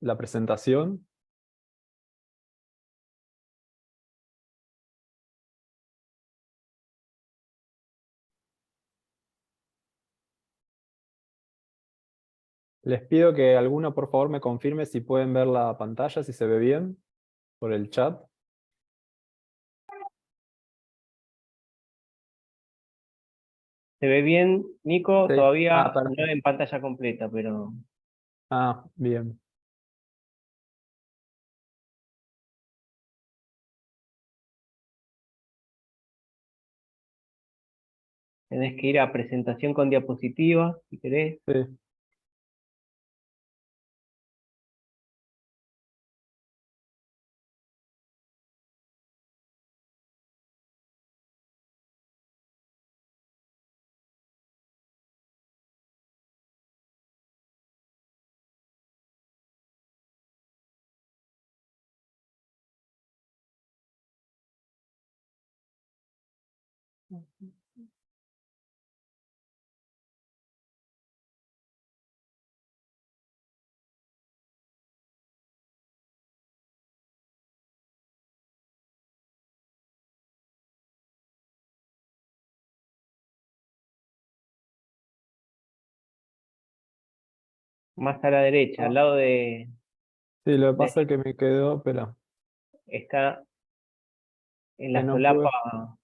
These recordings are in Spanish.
la presentación. Les pido que alguno por favor me confirme si pueden ver la pantalla, si se ve bien, por el chat. Se ve bien, Nico, Sí. todavía no Perfecto. en pantalla completa, pero Bien. tenés que ir a presentación con diapositiva, si querés. Sí. Más a la derecha, al Ah, lado de, sí, lo que pasa es que me quedó, espera, está en que la no solapa. pude.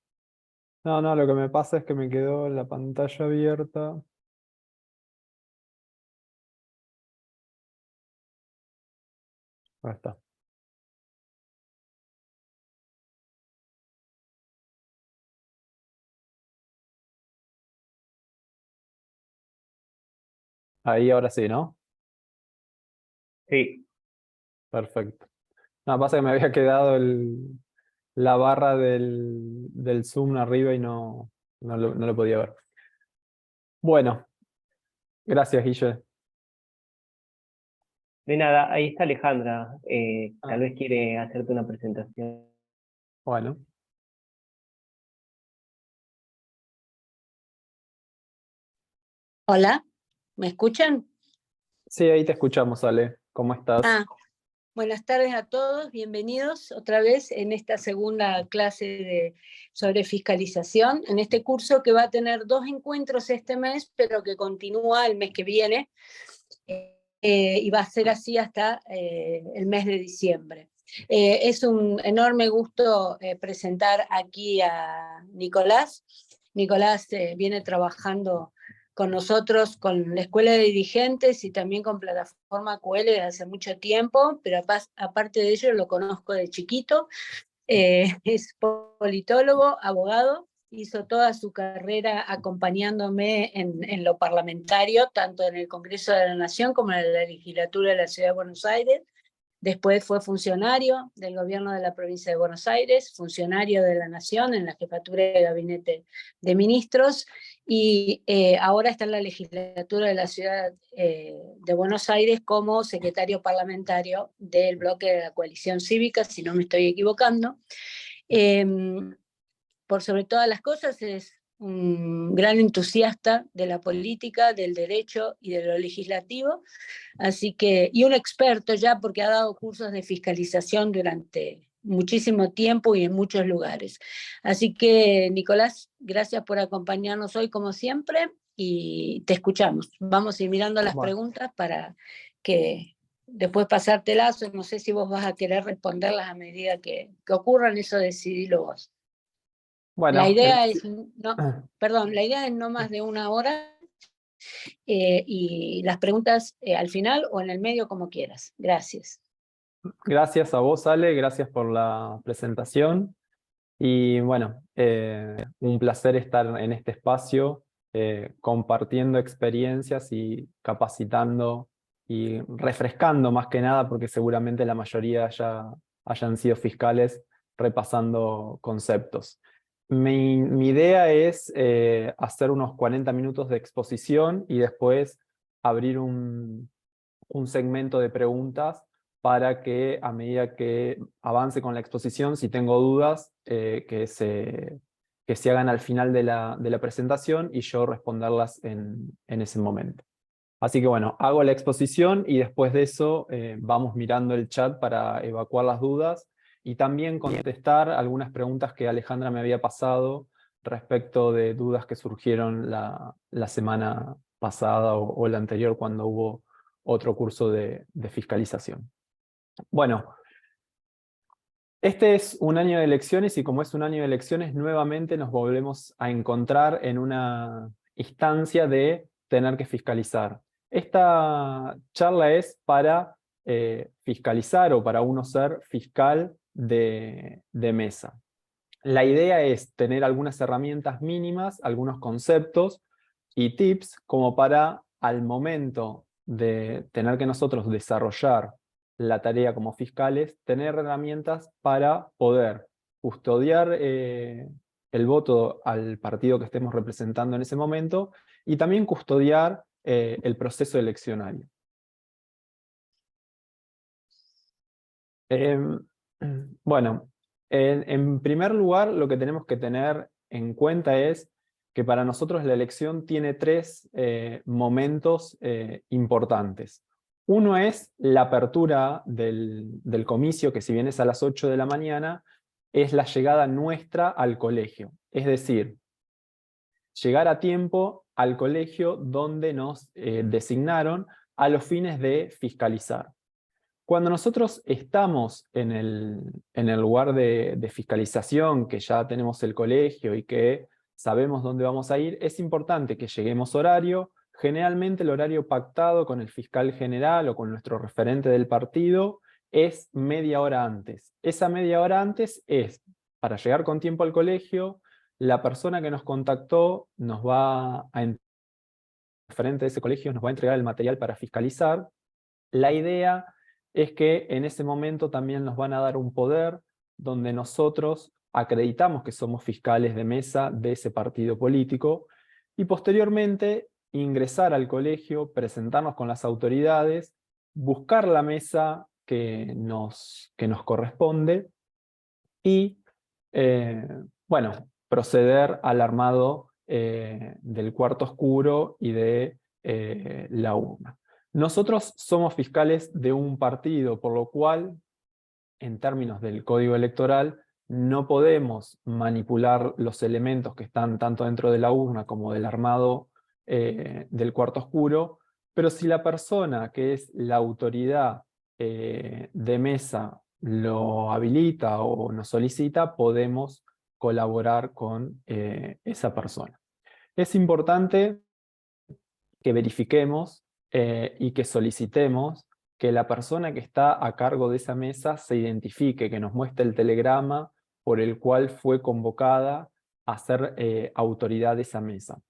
No, lo que me pasa es que me quedó la pantalla abierta. Ahí está. Ahí ahora sí, ¿no? Sí, Perfecto. No, pasa que me había quedado la barra del zoom arriba y no lo podía ver. Bueno, gracias, Guille. de nada, ahí está Alejandra, tal Ah, vez quiere hacerte una presentación. bueno, Hola, ¿me escuchan? sí, ahí te escuchamos, Ale. ¿Cómo estás? Buenas tardes a todos, bienvenidos otra vez en esta segunda clase sobre fiscalización, en este curso que va a tener 2 encuentros este mes, pero que continúa el mes que viene, y va a ser así hasta el mes de diciembre. Es un enorme gusto presentar aquí a Nicolás. Nicolás viene trabajando con nosotros, con la Escuela de Dirigentes y también con Plataforma QL desde hace mucho tiempo, pero aparte de ello lo conozco de chiquito. Es politólogo, abogado, hizo toda su carrera acompañándome en lo parlamentario, tanto en el Congreso de la Nación como en la legislatura de la Ciudad de Buenos Aires. Después fue funcionario del gobierno de la provincia de Buenos Aires, funcionario de la Nación en la jefatura de gabinete de ministros y ahora está en la legislatura de la ciudad de Buenos Aires como secretario parlamentario del bloque de la coalición cívica, si no me estoy equivocando. Eh, por sobre todas las cosas es un gran entusiasta de la política, del derecho y de lo legislativo, así que, y un experto ya porque ha dado cursos de fiscalización durante muchísimo tiempo y en muchos lugares. Así que, Nicolás, gracias por acompañarnos hoy como siempre y te escuchamos. Vamos a ir mirando las Bueno, preguntas para que después pasártelas, o no sé si vos vas a querer responderlas a medida que ocurran, eso decidilo vos. La bueno, idea gracias. es, la idea es no más de 1 hora y las preguntas al final o en el medio como quieras. Gracias. Gracias a vos, Ale, gracias por la presentación. Y bueno, un placer estar en este espacio, compartiendo experiencias y capacitando y refrescando más que nada, porque seguramente la mayoría ya hayan sido fiscales repasando conceptos. Mi idea es hacer unos 40 minutos de exposición y después abrir un segmento de preguntas para que a medida que avance con la exposición, si tengo dudas, que se hagan al final de la presentación y yo responderlas en ese momento. Así que bueno, hago la exposición y después de eso vamos mirando el chat para evacuar las dudas y también contestar algunas preguntas que Alejandra me había pasado respecto de dudas que surgieron la semana pasada o la anterior cuando hubo otro curso de fiscalización. Bueno, este es un año de elecciones y como es un año de elecciones, nuevamente nos volvemos a encontrar en una instancia de tener que fiscalizar. Esta charla es para fiscalizar o para uno ser fiscal de mesa. La idea es tener algunas herramientas mínimas, algunos conceptos y tips como para al momento de tener que nosotros desarrollar la tarea como fiscales, tener herramientas para poder custodiar el voto al partido que estemos representando en ese momento y también custodiar el proceso eleccionario. Bueno, en primer lugar, lo que tenemos que tener en cuenta es que para nosotros la elección tiene tres momentos importantes. Uno es la apertura del comicio, que si bien es a las 8 de la mañana, es la llegada nuestra al colegio. Es decir, llegar a tiempo al colegio donde nos designaron a los fines de fiscalizar. Cuando nosotros estamos en el lugar de fiscalización, que ya tenemos el colegio y que sabemos dónde vamos a ir, es importante que lleguemos horario, generalmente el horario pactado con el fiscal general o con nuestro referente del partido es media hora antes. Esa media hora antes es para llegar con tiempo al colegio, la persona que nos contactó nos va a, el referente de ese colegio nos va a entregar el material para fiscalizar. La idea es que en ese momento también nos van a dar un poder donde nosotros acreditamos que somos fiscales de mesa de ese partido político y posteriormente ingresar al colegio, presentarnos con las autoridades, buscar la mesa que nos corresponde y bueno, proceder al armado del cuarto oscuro y de la urna. Nosotros somos fiscales de un partido, por lo cual, en términos del código electoral, no podemos manipular los elementos que están tanto dentro de la urna como del armado del cuarto oscuro, pero si la persona que es la autoridad de mesa lo habilita o nos solicita, podemos colaborar con esa persona. Es importante que verifiquemos y que solicitemos que la persona que está a cargo de esa mesa se identifique, que nos muestre el telegrama por el cual fue convocada a ser autoridad de esa mesa.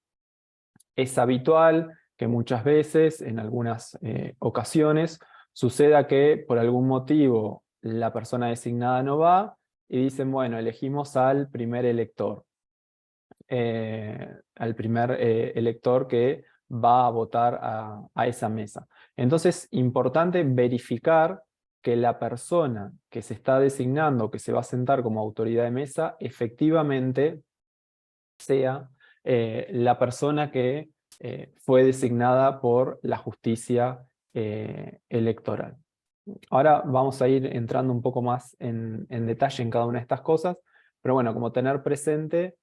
Es habitual que muchas veces, en algunas ocasiones, suceda que por algún motivo la persona designada no va y dicen, bueno, elegimos al primer elector. Elector que va a votar a esa mesa. Entonces, importante verificar que la persona que se está designando, que se va a sentar como autoridad de mesa, efectivamente sea la persona que fue designada por la justicia electoral. Ahora vamos a ir entrando un poco más en detalle en cada una de estas cosas, pero bueno, como tener presente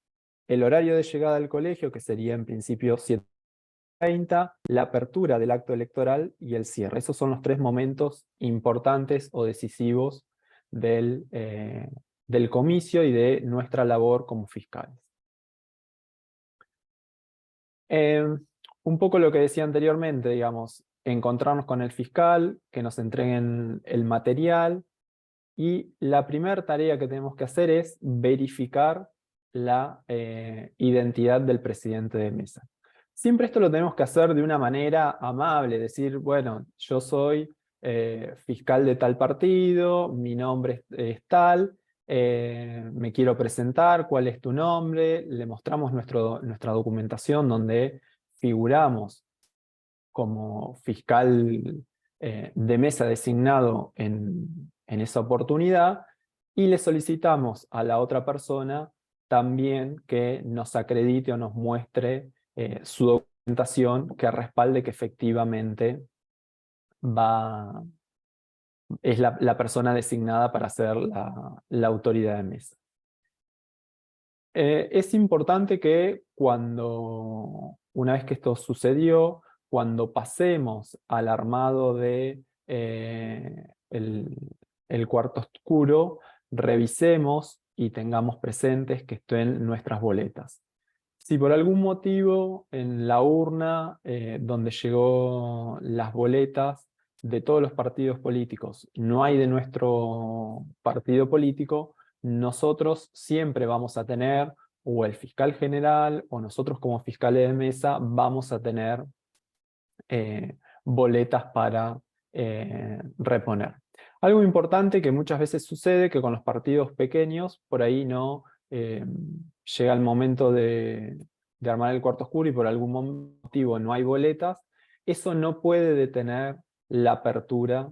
el horario de llegada al colegio, que sería en principio 7:30, la apertura del acto electoral y el cierre. Esos son los tres momentos importantes o decisivos del comicio y de nuestra labor como fiscales. Un poco lo que decía anteriormente, digamos, encontrarnos con el fiscal, que nos entreguen el material, y la primera tarea que tenemos que hacer es verificar la identidad del presidente de mesa. Siempre esto lo tenemos que hacer de una manera amable, decir, bueno, yo soy fiscal de tal partido, mi nombre es tal, me quiero presentar, ¿cuál es tu nombre? Le mostramos nuestra documentación donde figuramos como fiscal de mesa designado en esa oportunidad y le solicitamos a la otra persona también que nos acredite o nos muestre su documentación que respalde que efectivamente es la persona designada para ser la autoridad de mesa. Es importante que una vez que esto sucedió, cuando pasemos al armado de el cuarto oscuro, revisemos y tengamos presentes que estén nuestras boletas. Si por algún motivo en la urna donde llegó las boletas de todos los partidos políticos no hay de nuestro partido político, nosotros siempre vamos a tener, o el fiscal general, o nosotros como fiscales de mesa, vamos a tener boletas para reponer. Algo importante que muchas veces sucede, que con los partidos pequeños, por ahí no llega el momento de armar el cuarto oscuro y por algún motivo no hay boletas, eso no puede detener la apertura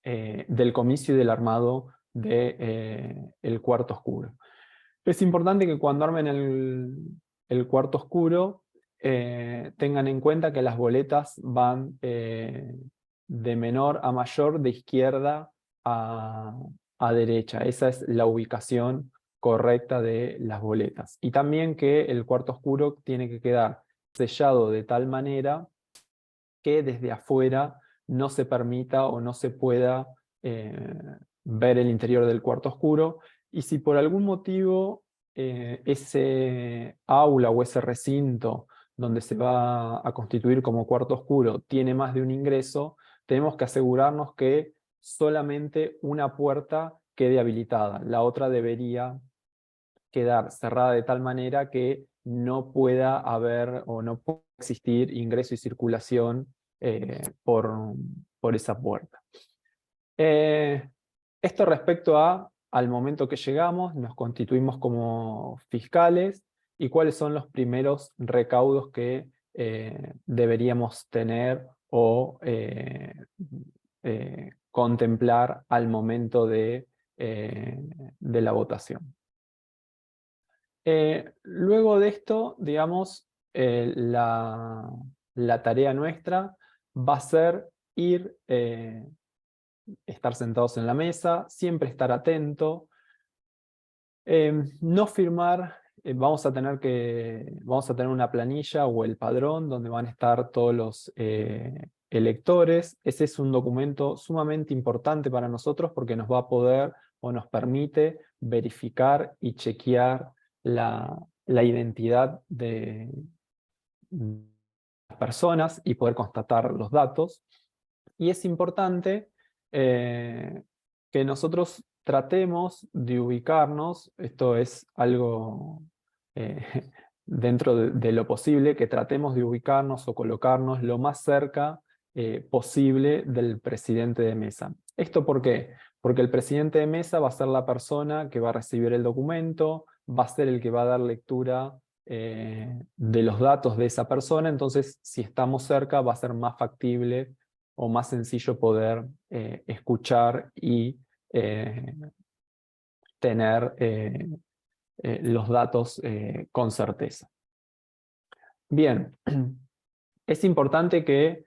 del comicio y del armado del cuarto oscuro. Es importante que cuando armen el cuarto oscuro tengan en cuenta que las boletas van de menor a mayor, de izquierda a derecha. Esa es la ubicación correcta de las boletas. Y también que el cuarto oscuro tiene que quedar sellado de tal manera que desde afuera no se permita o no se pueda ver el interior del cuarto oscuro. Y si por algún motivo ese aula o ese recinto donde se va a constituir como cuarto oscuro tiene más de un ingreso, tenemos que asegurarnos que solamente una puerta quede habilitada. La otra debería quedar cerrada de tal manera que no pueda haber o no pueda existir ingreso y circulación por esa puerta. Esto respecto al momento que llegamos, nos constituimos como fiscales y cuáles son los primeros recaudos que deberíamos tener o contemplar al momento de la votación. Luego de esto, digamos, la tarea nuestra va a ser estar sentados en la mesa, siempre estar atento, no firmar, vamos a tener una planilla o el padrón donde van a estar todos los electores. Ese es un documento sumamente importante para nosotros porque nos va a poder o nos permite verificar y chequear la identidad de las personas y poder constatar los datos. Y es importante que nosotros tratemos de ubicarnos, esto es algo dentro de lo posible, que tratemos de ubicarnos o colocarnos lo más cerca posible del presidente de mesa. ¿Esto por qué? Porque el presidente de mesa va a ser la persona que va a recibir el documento, va a ser el que va a dar lectura de los datos de esa persona, entonces si estamos cerca va a ser más factible o más sencillo poder escuchar y tener los datos con certeza. Bien, es importante que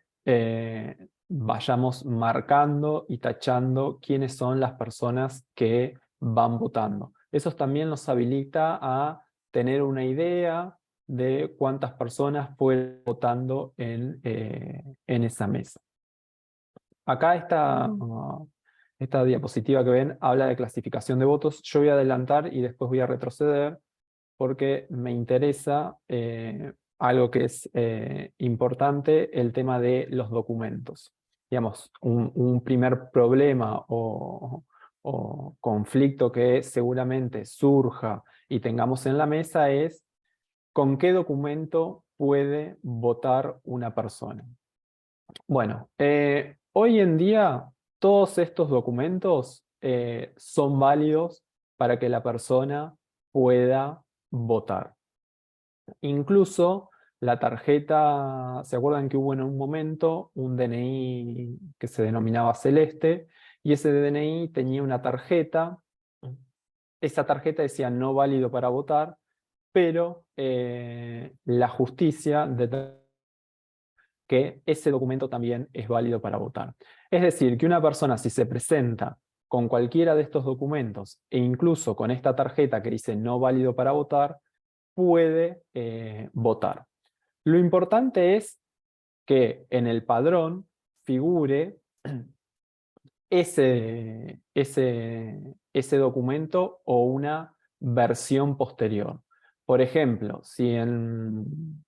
vayamos marcando y tachando quiénes son las personas que van votando. Eso también nos habilita a tener una idea de cuántas personas fueron votando en esa mesa. Acá esta diapositiva que ven habla de clasificación de votos. Yo voy a adelantar y después voy a retroceder porque me interesa algo que es importante, el tema de los documentos. Digamos, un primer problema o conflicto que seguramente surja y tengamos en la mesa es ¿con qué documento puede votar una persona? Bueno, hoy en día todos estos documentos son válidos para que la persona pueda votar. Incluso la tarjeta, ¿se acuerdan que hubo en un momento un DNI que se denominaba celeste? Y ese DNI tenía una tarjeta, esa tarjeta decía no válido para votar, pero la justicia determinó que ese documento también es válido para votar. Es decir, que una persona, si se presenta con cualquiera de estos documentos e incluso con esta tarjeta que dice no válido para votar, puede votar. Lo importante es que en el padrón figure ese documento o una versión posterior. Por ejemplo, si en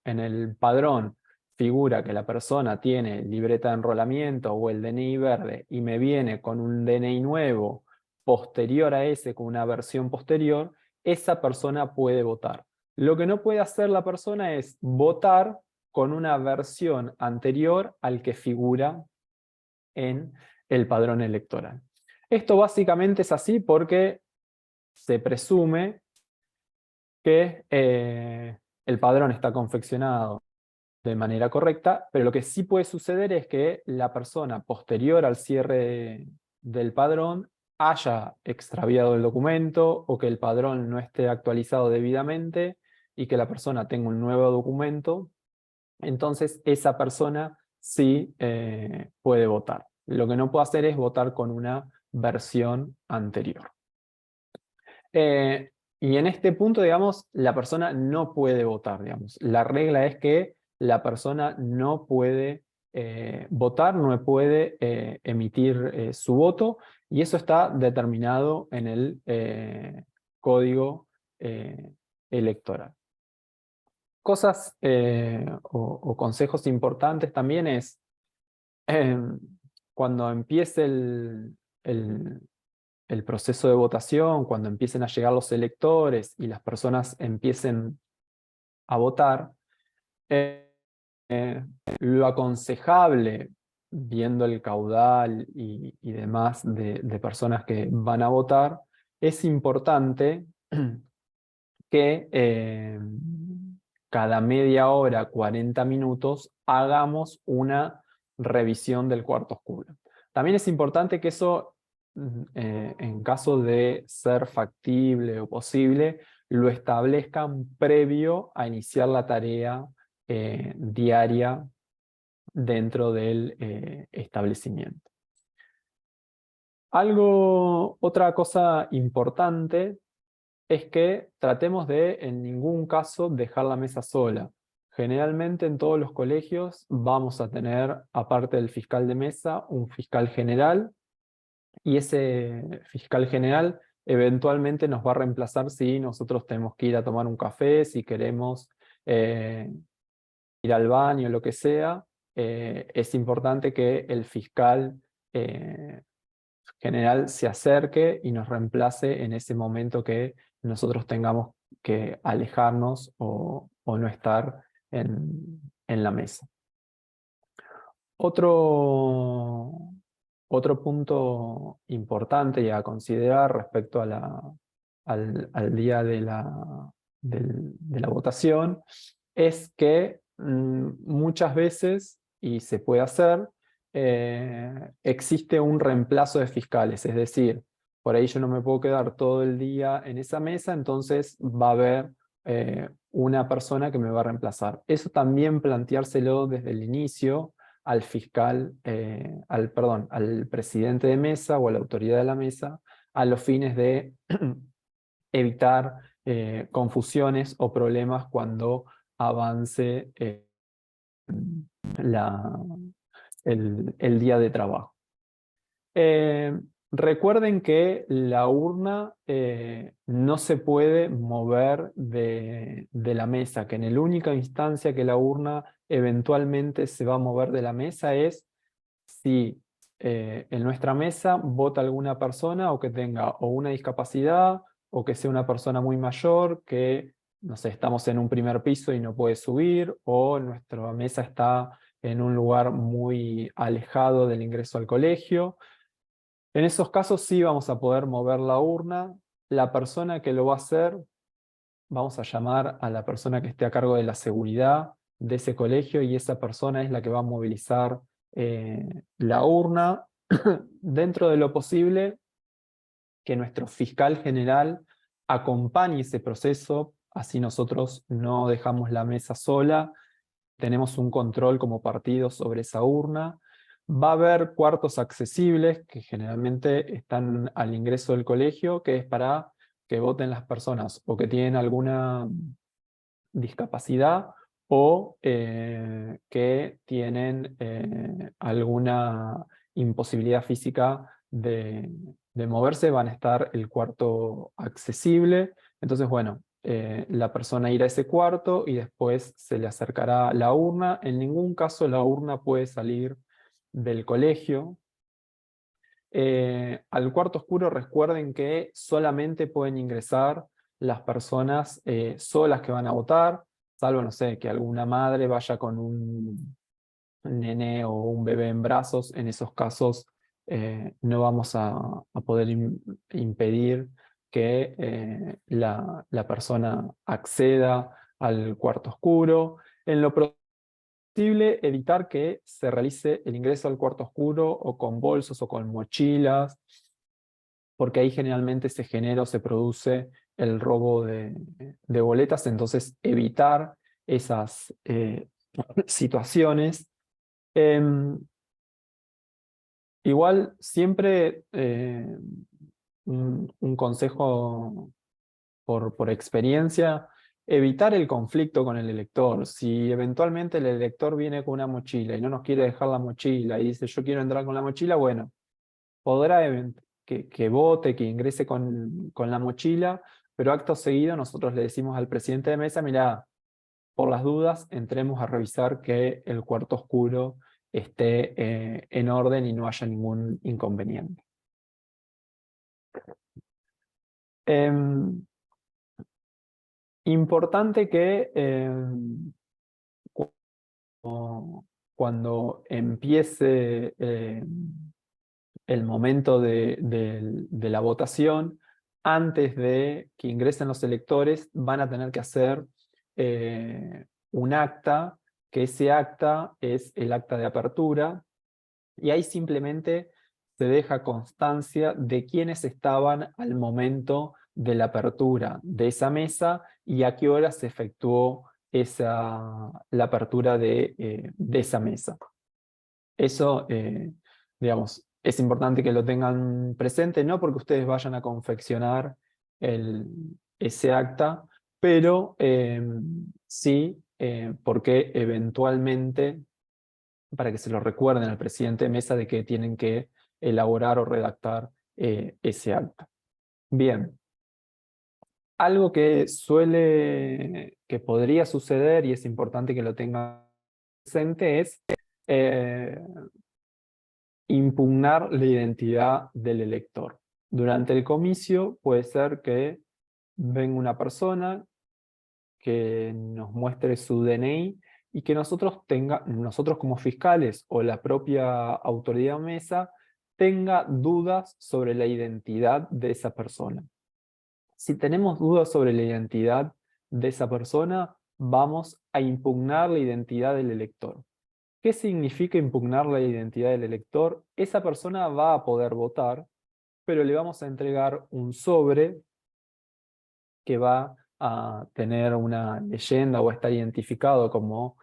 el padrón figura que la persona tiene libreta de enrolamiento o el DNI verde y me viene con un DNI nuevo posterior a ese, con una versión posterior, esa persona puede votar. Lo que no puede hacer la persona es votar con una versión anterior al que figura en el padrón electoral. Esto básicamente es así porque se presume que el padrón está confeccionado de manera correcta, pero lo que sí puede suceder es que la persona posterior al cierre del padrón haya extraviado el documento o que el padrón no esté actualizado debidamente y que la persona tenga un nuevo documento. Entonces esa persona sí puede votar. Lo que no puede hacer es votar con una versión anterior. Y en este punto, digamos, la persona no puede votar, digamos. La regla es que la persona no puede votar, no puede emitir su voto, y eso está determinado en el código electoral. Cosas o consejos importantes también es cuando empiece el proceso de votación, cuando empiecen a llegar los electores y las personas empiecen a votar, lo aconsejable, viendo el caudal y demás de personas que van a votar, es importante que cada media hora, 40 minutos, hagamos una revisión del cuarto oscuro. También es importante que eso, en caso de ser factible o posible, lo establezcan previo a iniciar la tarea diaria dentro del establecimiento. Otra cosa importante es que tratemos de en ningún caso dejar la mesa sola. Generalmente en todos los colegios vamos a tener, aparte del fiscal de mesa, un fiscal general, y ese fiscal general eventualmente nos va a reemplazar si nosotros tenemos que ir a tomar un café, si queremos ir al baño, lo que sea. Es importante que el fiscal general se acerque y nos reemplace en ese momento que nosotros tengamos que alejarnos o no estar en la mesa. Otro punto importante y a considerar respecto a al día de la votación es que muchas veces, y se puede hacer, existe un reemplazo de fiscales, es decir, por ahí yo no me puedo quedar todo el día en esa mesa, entonces va a haber una persona que me va a reemplazar. Eso también planteárselo desde el inicio al fiscal, al presidente de mesa o a la autoridad de la mesa, a los fines de evitar confusiones o problemas cuando avance el día de trabajo. Recuerden que la urna no se puede mover de la mesa, que en la única instancia que la urna eventualmente se va a mover de la mesa es si en nuestra mesa vota alguna persona o que tenga o una discapacidad o que sea una persona muy mayor, que no sé, estamos en un primer piso y no puede subir, o nuestra mesa está en un lugar muy alejado del ingreso al colegio. En esos casos sí vamos a poder mover la urna. La persona que lo va a hacer, vamos a llamar a la persona que esté a cargo de la seguridad de ese colegio, y esa persona es la que va a movilizar la urna. Dentro de lo posible, que nuestro fiscal general acompañe ese proceso, así nosotros no dejamos la mesa sola tenemos un control como partido sobre esa urna. Va a haber cuartos accesibles que generalmente están al ingreso del colegio, que es para que voten las personas o que tienen alguna discapacidad o que tienen alguna imposibilidad física de moverse, van a estar el cuarto accesible. Entonces, bueno, la persona irá a ese cuarto y después se le acercará la urna. En ningún caso la urna puede salir del colegio. Al cuarto oscuro recuerden que solamente pueden ingresar las personas solas que van a votar, salvo, no sé, que alguna madre vaya con un nene o un bebé en brazos. En esos casos no vamos a poder impedir que la persona acceda al cuarto oscuro. En lo posible evitar que se realice el ingreso al cuarto oscuro o con bolsos o con mochilas, porque ahí generalmente se genera o se produce el robo de boletas. Entonces evitar esas situaciones. Igual siempre un consejo por experiencia: evitar el conflicto con el elector. Si eventualmente el elector viene con una mochila y no nos quiere dejar la mochila y dice yo quiero entrar con la mochila, bueno, podrá que vote, que ingrese con la mochila, pero acto seguido nosotros le decimos al presidente de mesa: mirá, por las dudas entremos a revisar que el cuarto oscuro esté en orden y no haya ningún inconveniente. Importante que cuando empiece el momento de la votación, antes de que ingresen los electores, van a tener que hacer un acta, que ese acta es el acta de apertura, y ahí simplemente se deja constancia de quiénes estaban al momento de la apertura de esa mesa y a qué hora se efectuó la apertura de esa mesa. Eso, digamos, es importante que lo tengan presente, no porque ustedes vayan a confeccionar ese acta, pero sí porque eventualmente, para que se lo recuerden al presidente de mesa de que tienen que elaborar o redactar ese acta. Bien. Algo que que podría suceder, y es importante que lo tengan presente, es impugnar la identidad del elector. Durante el comicio puede ser que venga una persona que nos muestre su DNI y que nosotros como fiscales o la propia autoridad mesa tenga dudas sobre la identidad de esa persona. Si tenemos dudas sobre la identidad de esa persona, vamos a impugnar la identidad del elector. ¿Qué significa impugnar la identidad del elector? Esa persona va a poder votar, pero le vamos a entregar un sobre que va a tener una leyenda o estar identificado como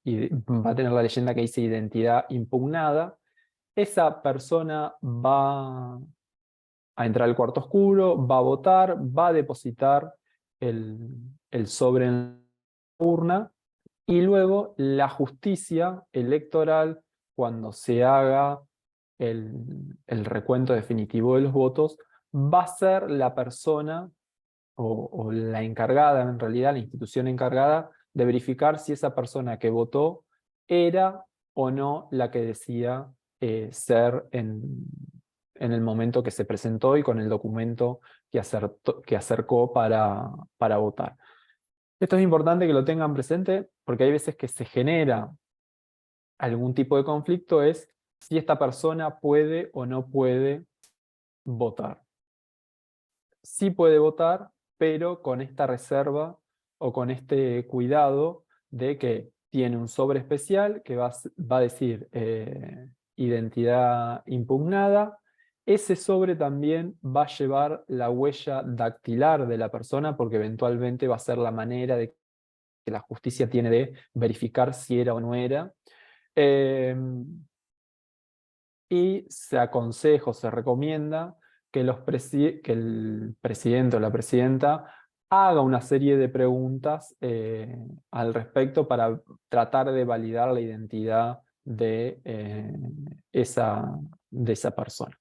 y va a tener la leyenda que dice identidad impugnada. Esa persona va a entrar al cuarto oscuro, va a votar, va a depositar el sobre en la urna, y luego la justicia electoral, cuando se haga el recuento definitivo de los votos, va a ser la persona o la encargada, en realidad la institución encargada, de verificar si esa persona que votó era o no la que decía ser en el momento que se presentó y con el documento que acercó para votar. Esto es importante que lo tengan presente porque hay veces que se genera algún tipo de conflicto, es si esta persona puede o no puede votar. Sí puede votar, pero con esta reserva o con este cuidado de que tiene un sobre especial que va a decir identidad impugnada. Ese sobre también va a llevar la huella dactilar de la persona, porque eventualmente va a ser la manera de que la justicia tiene de verificar si era o no era. Y se aconseja o se recomienda que el presidente o la presidenta haga una serie de preguntas al respecto para tratar de validar la identidad de esa persona.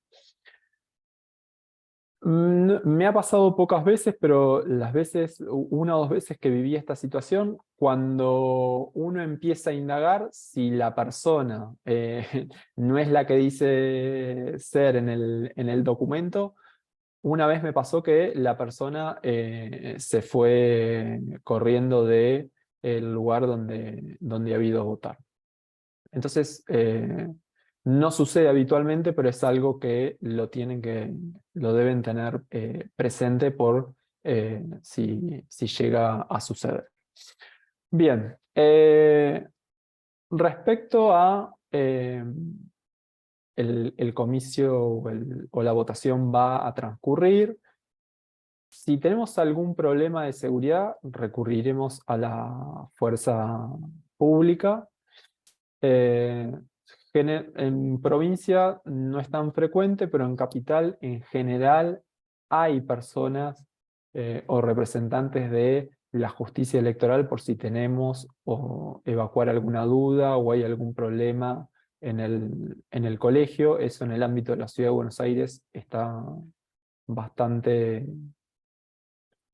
Me ha pasado pocas veces, pero las veces, una o dos veces que viví esta situación, cuando uno empieza a indagar si la persona no es la que dice ser en el documento, una vez me pasó que la persona se fue corriendo del lugar donde había ido a votar. Entonces, no sucede habitualmente, pero es algo que lo deben tener presente por si llega a suceder. Bien, respecto a el comicio o la votación va a transcurrir, si tenemos algún problema de seguridad, recurriremos a la fuerza pública. En provincia no es tan frecuente, pero en capital en general hay personas o representantes de la justicia electoral por si tenemos o evacuar alguna duda o hay algún problema en el colegio. Eso en el ámbito de la Ciudad de Buenos Aires está bastante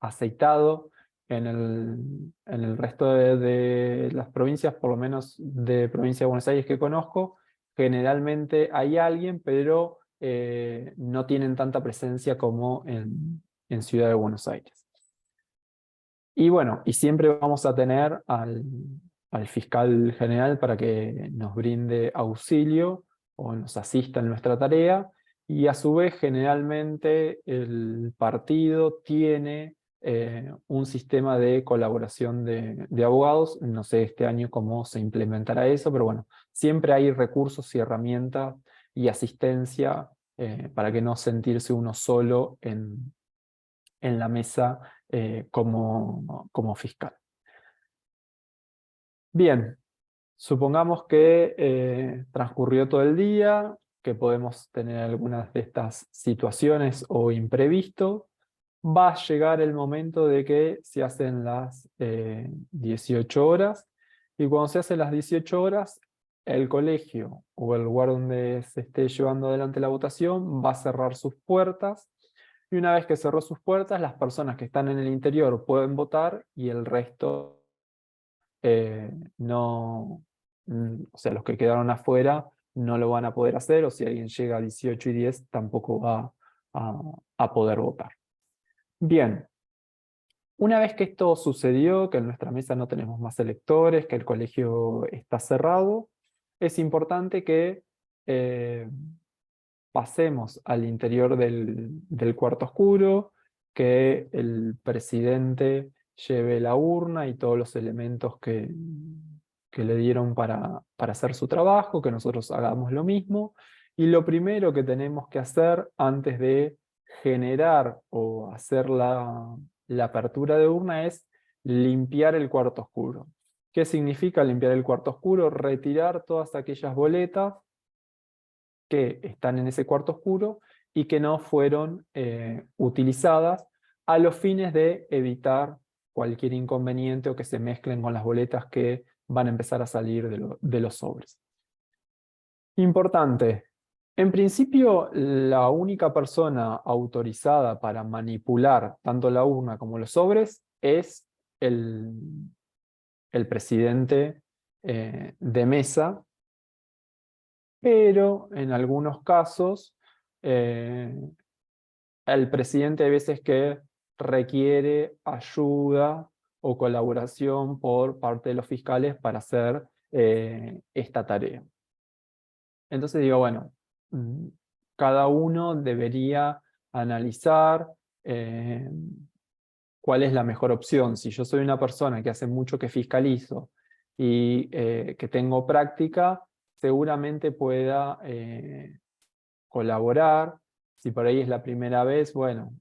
aceitado. En el resto de las provincias, por lo menos de provincia de Buenos Aires que conozco, generalmente hay alguien, pero no tienen tanta presencia como en Ciudad de Buenos Aires. Y bueno, y siempre vamos a tener al fiscal general para que nos brinde auxilio o nos asista en nuestra tarea, y a su vez generalmente el partido tiene un sistema de colaboración de abogados. No sé este año cómo se implementará eso, pero bueno, siempre hay recursos y herramientas y asistencia para que no sentirse uno solo en la mesa como fiscal. Bien, supongamos que transcurrió todo el día, que podemos tener algunas de estas situaciones o imprevisto. Va a llegar el momento de que se hacen las 18 horas, y cuando se hacen las 18 horas, el colegio o el lugar donde se esté llevando adelante la votación va a cerrar sus puertas, y una vez que cerró sus puertas, las personas que están en el interior pueden votar y el resto no, o sea, los que quedaron afuera no lo van a poder hacer, o si alguien llega a 18:10 tampoco va a poder votar. Bien, una vez que esto sucedió, que en nuestra mesa no tenemos más electores, que el colegio está cerrado, es importante que pasemos al interior del cuarto oscuro, que el presidente lleve la urna y todos los elementos que le dieron para hacer su trabajo, que nosotros hagamos lo mismo. Y lo primero que tenemos que hacer antes de generar o hacer la apertura de urna es limpiar el cuarto oscuro. ¿Qué significa limpiar el cuarto oscuro? Retirar todas aquellas boletas que están en ese cuarto oscuro y que no fueron utilizadas a los fines de evitar cualquier inconveniente o que se mezclen con las boletas que van a empezar a salir de los sobres. Importante. En principio, la única persona autorizada para manipular tanto la urna como los sobres es el presidente de mesa, pero en algunos casos el presidente hay veces que requiere ayuda o colaboración por parte de los fiscales para hacer esta tarea. Entonces digo, bueno, cada uno debería analizar cuál es la mejor opción. Si yo soy una persona que hace mucho que fiscalizo y que tengo práctica, seguramente pueda colaborar. Si por ahí es la primera vez, bueno,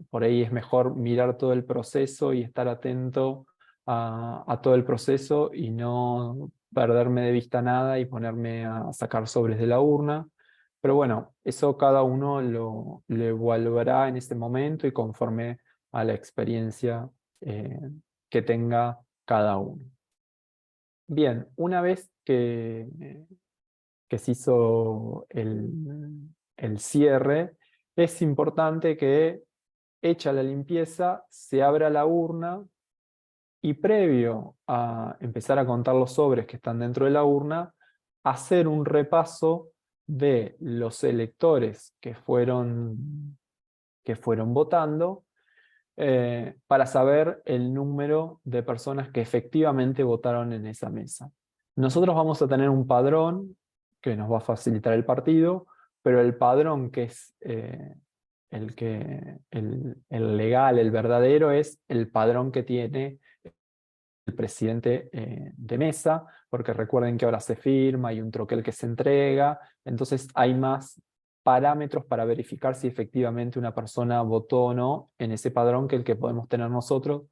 por ahí es mejor mirar todo el proceso y estar atento a todo el proceso y no perderme de vista nada y ponerme a sacar sobres de la urna. Pero bueno, eso cada uno lo evaluará en ese momento y conforme a la experiencia que tenga cada uno. Bien, una vez que se hizo el cierre, es importante que, hecha la limpieza, se abra la urna y previo a empezar a contar los sobres que están dentro de la urna, hacer un repaso de los electores que fueron votando para saber el número de personas que efectivamente votaron en esa mesa. Nosotros vamos a tener un padrón que nos va a facilitar el partido, pero el padrón que es el legal, el verdadero, es el padrón que tiene el presidente de mesa, porque recuerden que ahora se firma, hay un troquel que se entrega, entonces hay más parámetros para verificar si efectivamente una persona votó o no en ese padrón que el que podemos tener nosotros,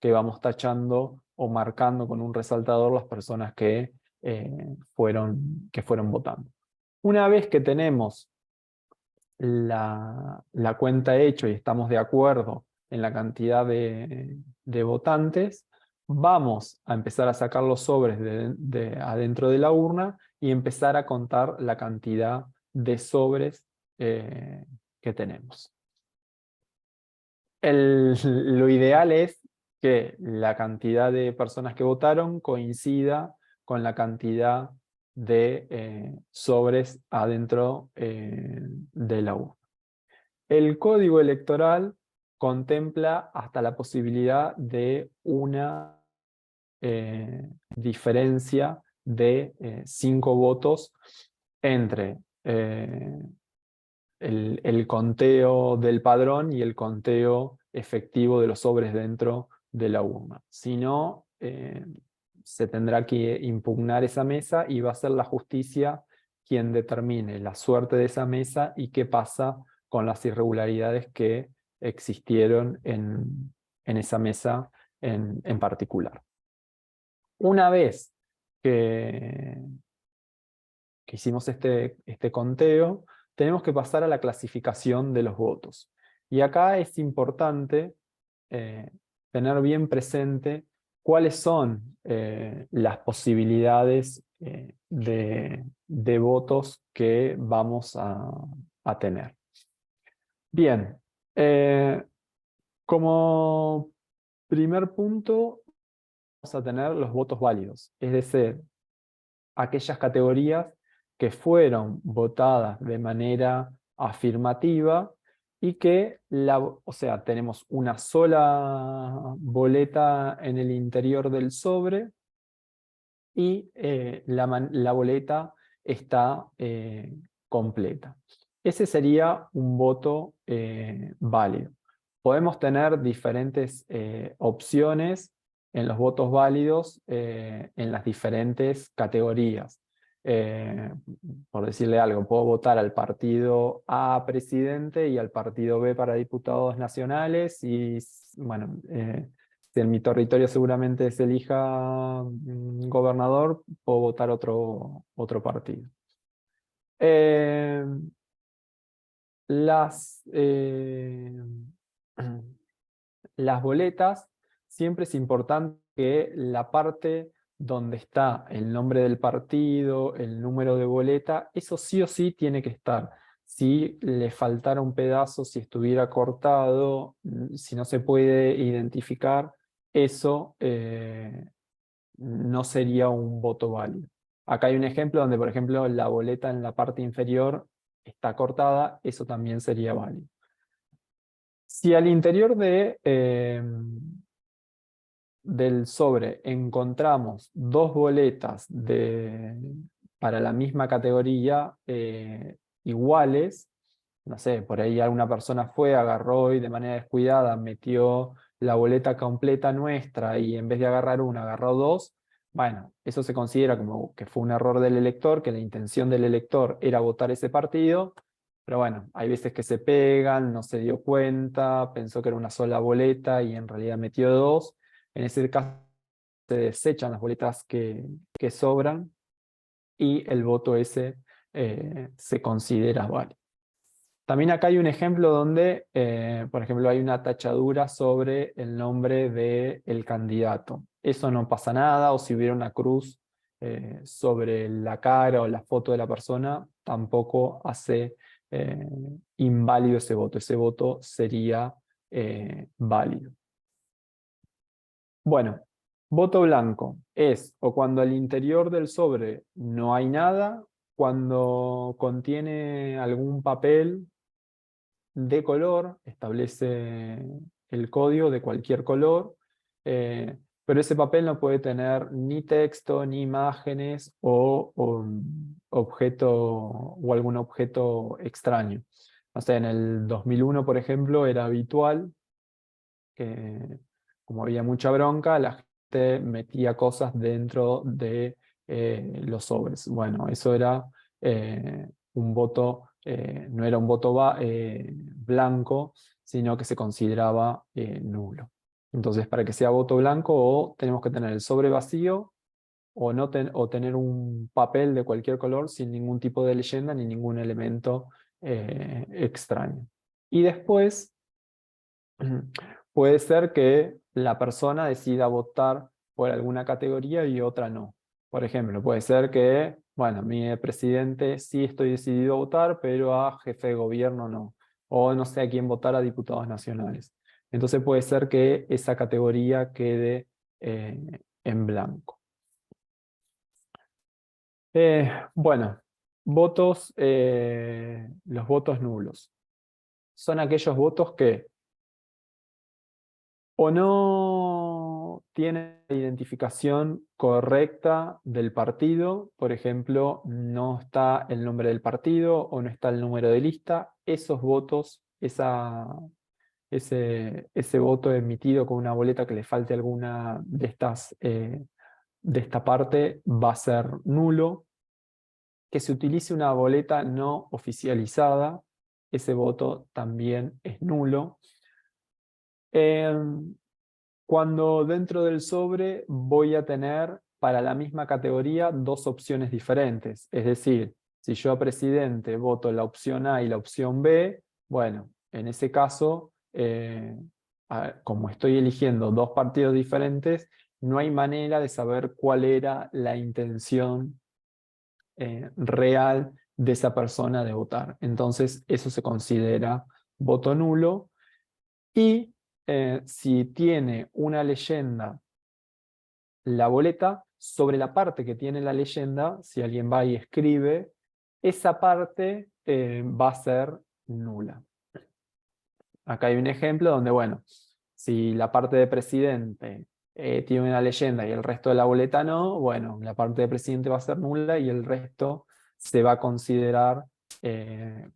que vamos tachando o marcando con un resaltador las personas que fueron votando. Una vez que tenemos la cuenta hecha y estamos de acuerdo en la cantidad de votantes, vamos a empezar a sacar los sobres de adentro de la urna y empezar a contar la cantidad de sobres que tenemos. Lo ideal es que la cantidad de personas que votaron coincida con la cantidad de sobres adentro de la urna. El código electoral contempla hasta la posibilidad de una diferencia de 5 votos entre el conteo del padrón y el conteo efectivo de los sobres dentro de la urna. Si no, se tendrá que impugnar esa mesa y va a ser la justicia quien determine la suerte de esa mesa y qué pasa con las irregularidades que existieron en esa mesa en particular. Una vez que hicimos este conteo, tenemos que pasar a la clasificación de los votos. Y acá es importante tener bien presente cuáles son las posibilidades de votos que vamos a tener. Bien, como primer punto vamos a tener los votos válidos, es decir, aquellas categorías que fueron votadas de manera afirmativa y que, o sea, tenemos una sola boleta en el interior del sobre y la boleta está completa. Ese sería un voto válido. Podemos tener diferentes opciones en los votos válidos en las diferentes categorías. Por decirle algo, puedo votar al partido A presidente y al partido B para diputados nacionales y, bueno, si en mi territorio seguramente se elija gobernador, puedo votar otro partido. Las boletas, siempre es importante que la parte donde está el nombre del partido, el número de boleta, eso sí o sí tiene que estar. Si le faltara un pedazo, si estuviera cortado, si no se puede identificar, eso no sería un voto válido. Acá hay un ejemplo donde, por ejemplo, la boleta en la parte inferior está cortada, eso también sería válido. Si al interior del sobre encontramos 2 boletas para la misma categoría iguales, no sé, por ahí alguna persona fue, agarró y de manera descuidada metió la boleta completa nuestra y en vez de agarrar una, agarró 2, bueno, eso se considera como que fue un error del elector, que la intención del elector era votar ese partido, pero bueno, hay veces que se pegan, no se dio cuenta, pensó que era una sola boleta y en realidad metió 2. En ese caso se desechan las boletas que sobran y el voto ese se considera válido. También acá hay un ejemplo donde, por ejemplo, hay una tachadura sobre el nombre del candidato. Eso no pasa nada, o si hubiera una cruz sobre la cara o la foto de la persona, tampoco hace inválido ese voto. Ese voto sería válido. Bueno, voto blanco es o cuando al interior del sobre no hay nada, cuando contiene algún papel de color, establece el código de cualquier color, pero ese papel no puede tener ni texto, ni imágenes objeto, o algún objeto extraño. O sea, en el 2001, por ejemplo, era habitual que, como había mucha bronca, la gente metía cosas dentro de los sobres. Bueno, eso era un voto, no era un voto blanco, sino que se consideraba nulo. Entonces, para que sea voto blanco, o tenemos que tener el sobre vacío, o tener un papel de cualquier color sin ningún tipo de leyenda ni ningún elemento extraño. Y después puede ser que la persona decida votar por alguna categoría y otra no. Por ejemplo, puede ser que, bueno, mi presidente sí estoy decidido a votar, pero a jefe de gobierno no. O no sé a quién votar, a diputados nacionales. Entonces puede ser que esa categoría quede en blanco. Bueno, los votos nulos. Son aquellos votos que o no tiene la identificación correcta del partido, por ejemplo, no está el nombre del partido o no está el número de lista, esos votos, ese voto emitido con una boleta que le falte alguna de esta parte va a ser nulo. Que se utilice una boleta no oficializada, ese voto también es nulo. Cuando dentro del sobre voy a tener para la misma categoría dos opciones diferentes. Es decir, si yo a presidente voto la opción A y la opción B, bueno, en ese caso, como estoy eligiendo dos partidos diferentes, no hay manera de saber cuál era la intención real de esa persona de votar. Entonces, eso se considera voto nulo. Y si tiene una leyenda la boleta, sobre la parte que tiene la leyenda, si alguien va y escribe, esa parte va a ser nula. Acá hay un ejemplo donde, bueno, si la parte de presidente tiene una leyenda y el resto de la boleta no, bueno, la parte de presidente va a ser nula y el resto se va a considerar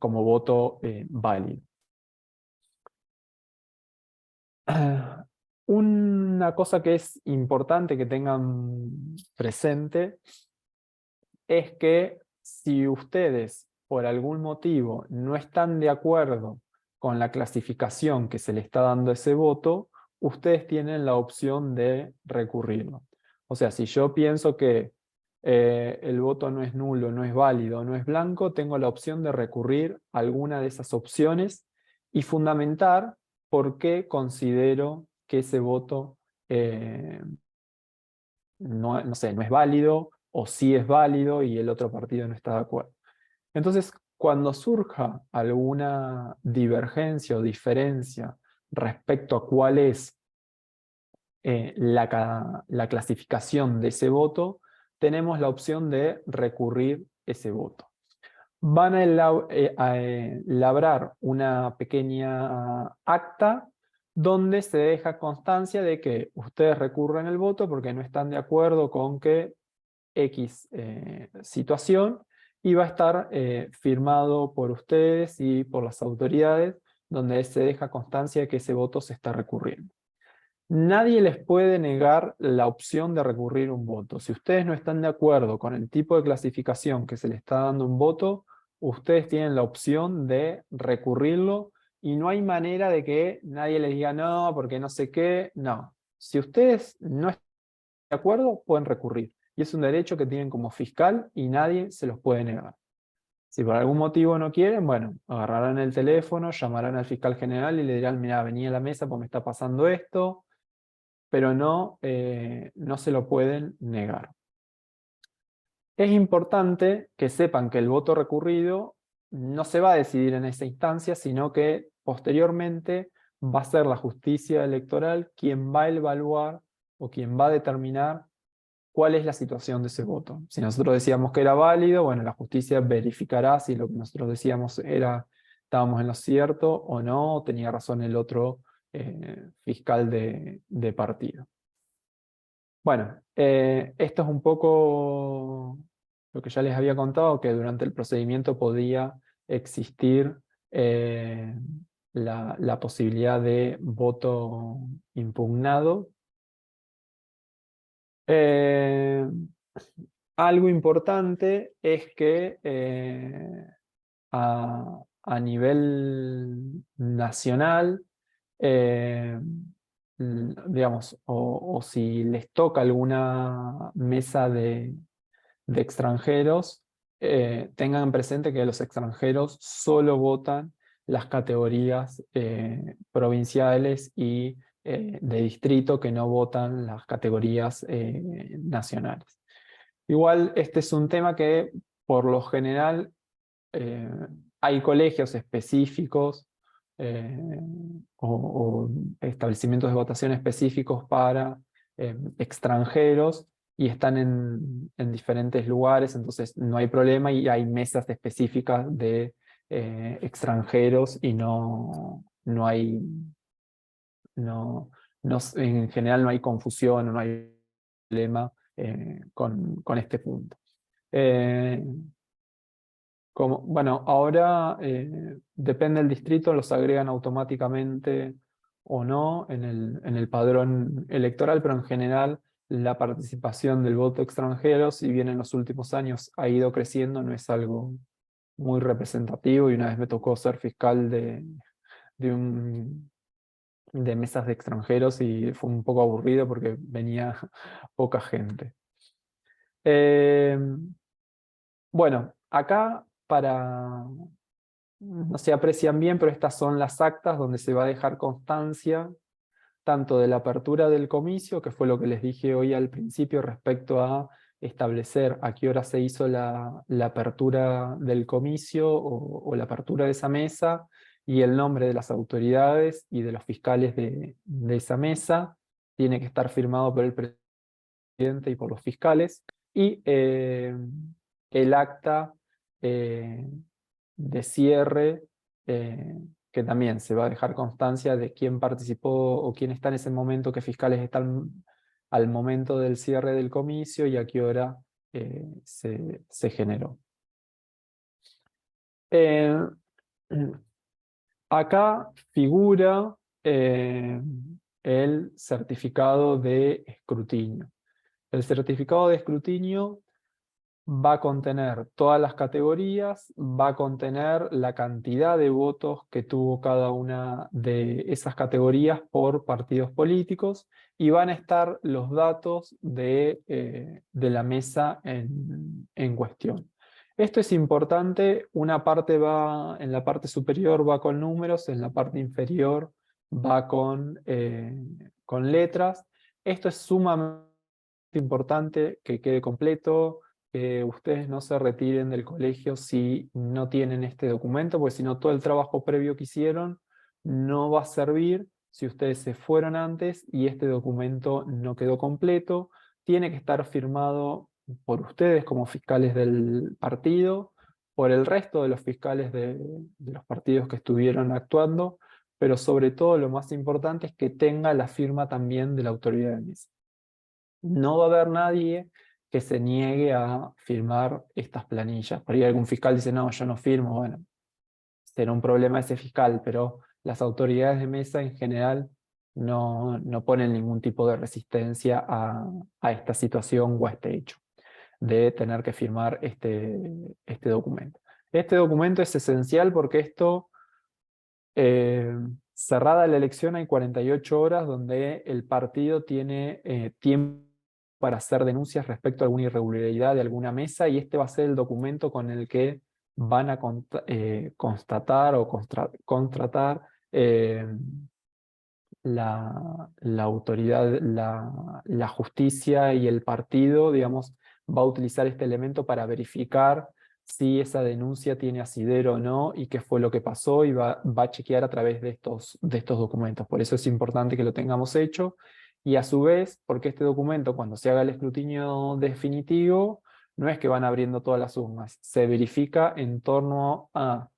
como voto válido. Una cosa que es importante que tengan presente es que si ustedes por algún motivo no están de acuerdo con la clasificación que se le está dando a ese voto, ustedes tienen la opción de recurrirlo. O sea, si yo pienso que el voto no es nulo, no es válido, no es blanco, tengo la opción de recurrir a alguna de esas opciones y fundamentar por qué considero que ese voto no sé, no es válido, o sí es válido y el otro partido no está de acuerdo. Entonces, cuando surja alguna divergencia o diferencia respecto a cuál es la clasificación de ese voto, tenemos la opción de recurrir ese voto. Van a labrar una pequeña acta donde se deja constancia de que ustedes recurren el voto porque no están de acuerdo con que X situación, y va a estar firmado por ustedes y por las autoridades, donde se deja constancia de que ese voto se está recurriendo. Nadie les puede negar la opción de recurrir un voto. Si ustedes no están de acuerdo con el tipo de clasificación que se le está dando un voto, ustedes tienen la opción de recurrirlo y no hay manera de que nadie les diga no, porque no sé qué. No. Si ustedes no acuerdo, pueden recurrir. Y es un derecho que tienen como fiscal y nadie se los puede negar. Si por algún motivo no quieren, bueno, agarrarán el teléfono, llamarán al fiscal general y le dirán, mira, vení a la mesa porque me está pasando esto, pero no se lo pueden negar. Es importante que sepan que el voto recurrido no se va a decidir en esa instancia, sino que posteriormente va a ser la justicia electoral quien va a evaluar o quien va a determinar cuál es la situación de ese voto. Si nosotros decíamos que era válido, bueno, la justicia verificará si lo que nosotros decíamos estábamos en lo cierto o no, o tenía razón el otro fiscal de partido. Bueno, esto es un poco lo que ya les había contado, que durante el procedimiento podía existir la posibilidad de voto impugnado. Algo importante es que a nivel nacional, digamos, o si les toca alguna mesa de extranjeros, tengan presente que los extranjeros solo votan las categorías provinciales y de distrito, que no votan las categorías nacionales. Igual este es un tema que por lo general hay colegios específicos o establecimientos de votación específicos para extranjeros y están en diferentes lugares, entonces no hay problema y hay mesas específicas de extranjeros y no hay, en general no hay confusión, no hay problema con este punto. Bueno, ahora depende del distrito, los agregan automáticamente o no en el padrón electoral, pero en general la participación del voto extranjero, si bien en los últimos años ha ido creciendo, no es algo muy representativo, y una vez me tocó ser fiscal de mesas de extranjeros y fue un poco aburrido porque venía poca gente. Bueno, acá no se aprecian bien, pero estas son las actas donde se va a dejar constancia tanto de la apertura del comicio, que fue lo que les dije hoy al principio respecto a establecer a qué hora se hizo la apertura del comicio o la apertura de esa mesa, y el nombre de las autoridades y de los fiscales de esa mesa. Tiene que estar firmado por el presidente y por los fiscales, y el acta de cierre, que también se va a dejar constancia de quién participó o quién está en ese momento, qué fiscales están al momento del cierre del comicio y a qué hora se generó. Acá figura el certificado de escrutinio. El certificado de escrutinio va a contener todas las categorías, va a contener la cantidad de votos que tuvo cada una de esas categorías por partidos políticos, y van a estar los datos de la mesa en cuestión. Esto es importante, una parte en la parte superior va con números, en la parte inferior va con letras. Esto es sumamente importante que quede completo, que ustedes no se retiren del colegio si no tienen este documento, porque si no, todo el trabajo previo que hicieron no va a servir si ustedes se fueron antes y este documento no quedó completo. Tiene que estar firmado por ustedes como fiscales del partido, por el resto de los fiscales de los partidos que estuvieron actuando, pero sobre todo lo más importante es que tenga la firma también de la autoridad de mesa. No va a haber nadie que se niegue a firmar estas planillas. Por ahí algún fiscal dice, no, yo no firmo. Bueno, será un problema ese fiscal, pero las autoridades de mesa en general no ponen ningún tipo de resistencia a esta situación o a este hecho de tener que firmar este documento. Este documento es esencial porque esto, cerrada la elección, hay 48 horas donde el partido tiene tiempo para hacer denuncias respecto a alguna irregularidad de alguna mesa, y este va a ser el documento con el que van a constatar o contratar la autoridad, la justicia y el partido, digamos, va a utilizar este elemento para verificar si esa denuncia tiene asidero o no y qué fue lo que pasó, y va a chequear a través de estos documentos. Por eso es importante que lo tengamos hecho, y a su vez, porque este documento, cuando se haga el escrutinio definitivo, no es que van abriendo todas las urnas, se verifica en torno a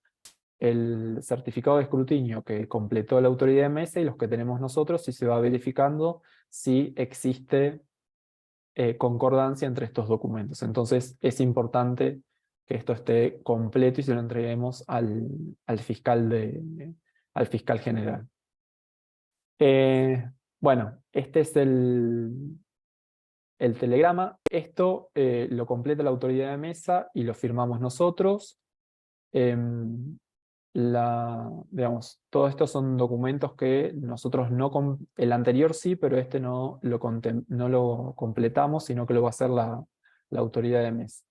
el certificado de escrutinio que completó la autoridad de mesa y los que tenemos nosotros, y se va verificando si existe concordancia entre estos documentos. Entonces es importante que esto esté completo y se lo entreguemos al fiscal general. Bueno, este es el telegrama. Esto lo completa la autoridad de mesa y lo firmamos nosotros. Digamos, todos estos son documentos que nosotros el anterior sí, pero este no lo completamos, sino que lo va a hacer la autoridad de mesa.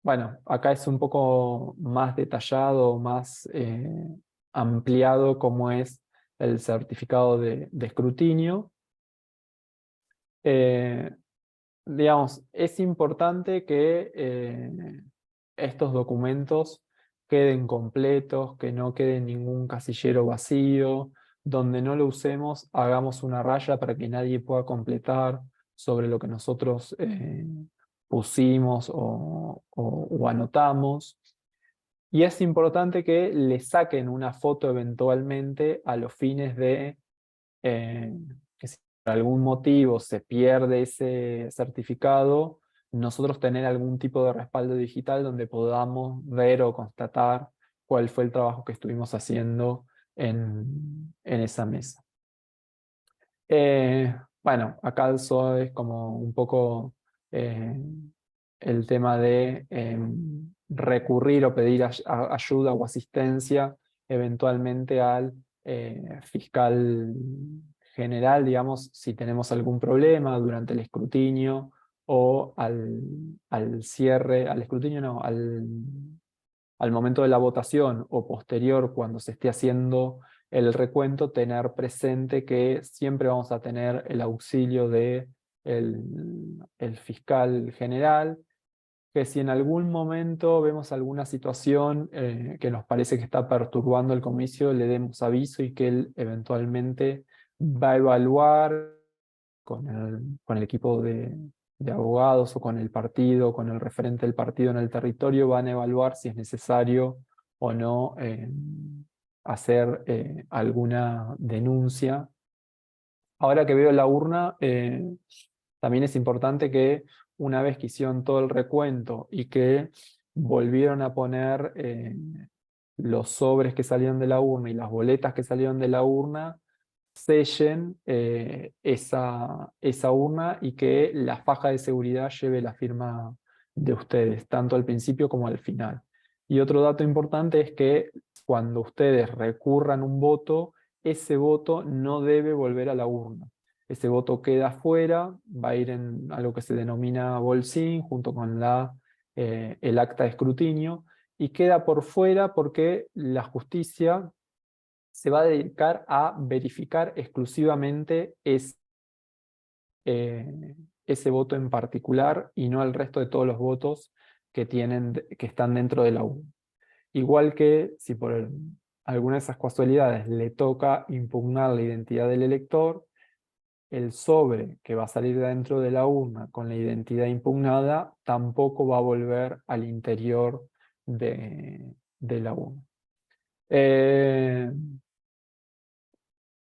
Bueno, acá es un poco más detallado, más ampliado cómo es el certificado de escrutinio. Digamos, es importante que estos documentos queden completos, que no quede ningún casillero vacío, donde no lo usemos, hagamos una raya para que nadie pueda completar sobre lo que nosotros pusimos o anotamos. Y es importante que le saquen una foto eventualmente a los fines de que si por algún motivo se pierde ese certificado, nosotros tener algún tipo de respaldo digital donde podamos ver o constatar cuál fue el trabajo que estuvimos haciendo en esa mesa. Bueno, acá eso es como un poco el tema de recurrir o pedir ayuda o asistencia eventualmente al fiscal general, digamos, si tenemos algún problema durante el escrutinio o al cierre, al escrutinio no, al momento de la votación o posterior cuando se esté haciendo el recuento, tener presente que siempre vamos a tener el auxilio de el fiscal general, que si en algún momento vemos alguna situación que nos parece que está perturbando el comicio, le demos aviso y que él eventualmente va a evaluar con el equipo de abogados o con el partido, con el referente del partido en el territorio, van a evaluar si es necesario o no hacer alguna denuncia. Ahora que veo la urna, también es importante que una vez que hicieron todo el recuento y que volvieron a poner los sobres que salieron de la urna y las boletas que salieron de la urna, sellen esa urna y que la faja de seguridad lleve la firma de ustedes, tanto al principio como al final. Y otro dato importante es que cuando ustedes recurran un voto, ese voto no debe volver a la urna. Ese voto queda afuera, va a ir en algo que se denomina bolsín, junto con el acta de escrutinio, y queda por fuera porque la justicia se va a dedicar a verificar exclusivamente ese voto en particular y no el resto de todos los votos que están dentro de la urna. Igual que si por alguna de esas casualidades le toca impugnar la identidad del elector, el sobre que va a salir dentro de la urna con la identidad impugnada tampoco va a volver al interior de la urna.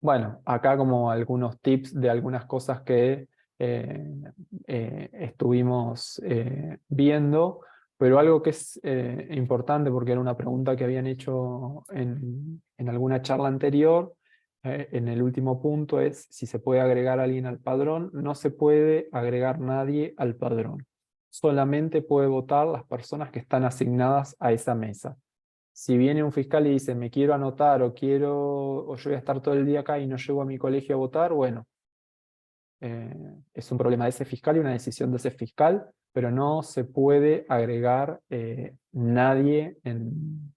Bueno, acá como algunos tips de algunas cosas que estuvimos viendo, pero algo que es importante porque era una pregunta que habían hecho en alguna charla anterior, en el último punto es si se puede agregar a alguien al padrón. No se puede agregar nadie al padrón. Solamente puede votar las personas que están asignadas a esa mesa. Si viene un fiscal y dice, me quiero anotar o yo voy a estar todo el día acá y no llego a mi colegio a votar, bueno, es un problema de ese fiscal y una decisión de ese fiscal, pero no se puede agregar nadie en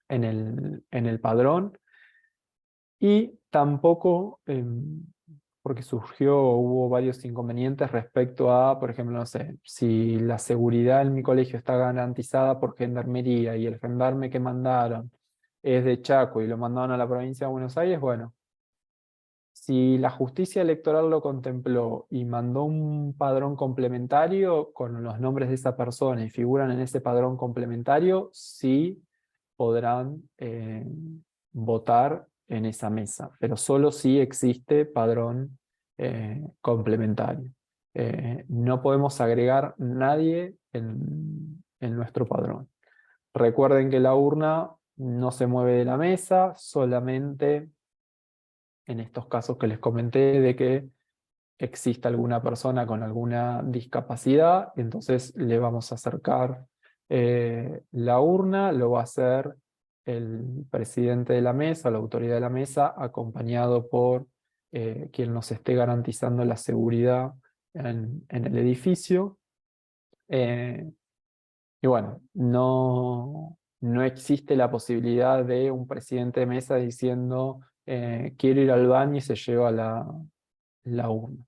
el padrón, y tampoco, porque hubo varios inconvenientes respecto a, por ejemplo, no sé, si la seguridad en mi colegio está garantizada por Gendarmería y el gendarme que mandaron es de Chaco y lo mandaron a la provincia de Buenos Aires, bueno, si la justicia electoral lo contempló y mandó un padrón complementario con los nombres de esa persona y figuran en ese padrón complementario, sí podrán votar en esa mesa, pero solo si existe padrón complementario. No podemos agregar nadie en nuestro padrón. Recuerden que la urna no se mueve de la mesa, solamente en estos casos que les comenté de que exista alguna persona con alguna discapacidad, entonces le vamos a acercar la urna, lo va a hacer el presidente de la mesa, la autoridad de la mesa, acompañado por quien nos esté garantizando la seguridad en el edificio. Y bueno, no existe la posibilidad de un presidente de mesa diciendo quiero ir al baño y se lleva la urna.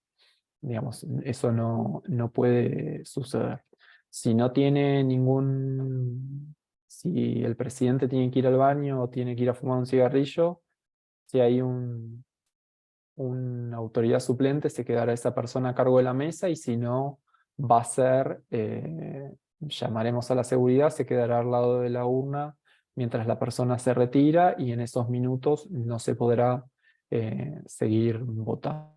Digamos, eso no puede suceder. Si no tiene si el presidente tiene que ir al baño o tiene que ir a fumar un cigarrillo, si hay una autoridad suplente, se quedará esa persona a cargo de la mesa, y si no, va a ser, llamaremos a la seguridad, se quedará al lado de la urna mientras la persona se retira, y en esos minutos no se podrá seguir votando.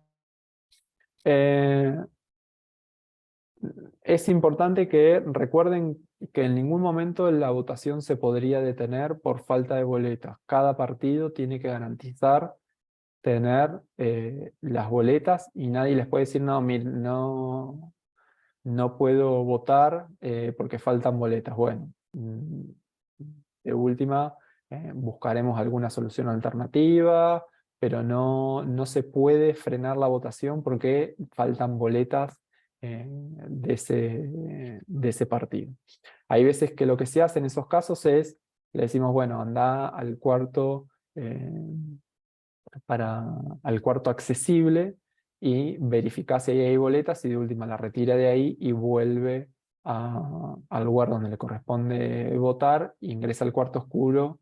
Es importante que recuerden que en ningún momento la votación se podría detener por falta de boletas. Cada partido tiene que garantizar tener las boletas, y nadie les puede decir, no, miren, no puedo votar porque faltan boletas. Bueno, de última, buscaremos alguna solución alternativa, pero no se puede frenar la votación porque faltan boletas de ese partido. Hay veces que lo que se hace en esos casos es, le decimos, bueno, anda al cuarto, al cuarto accesible y verifica si ahí hay boletas, y de última la retira de ahí y vuelve al lugar donde le corresponde votar, ingresa al cuarto oscuro,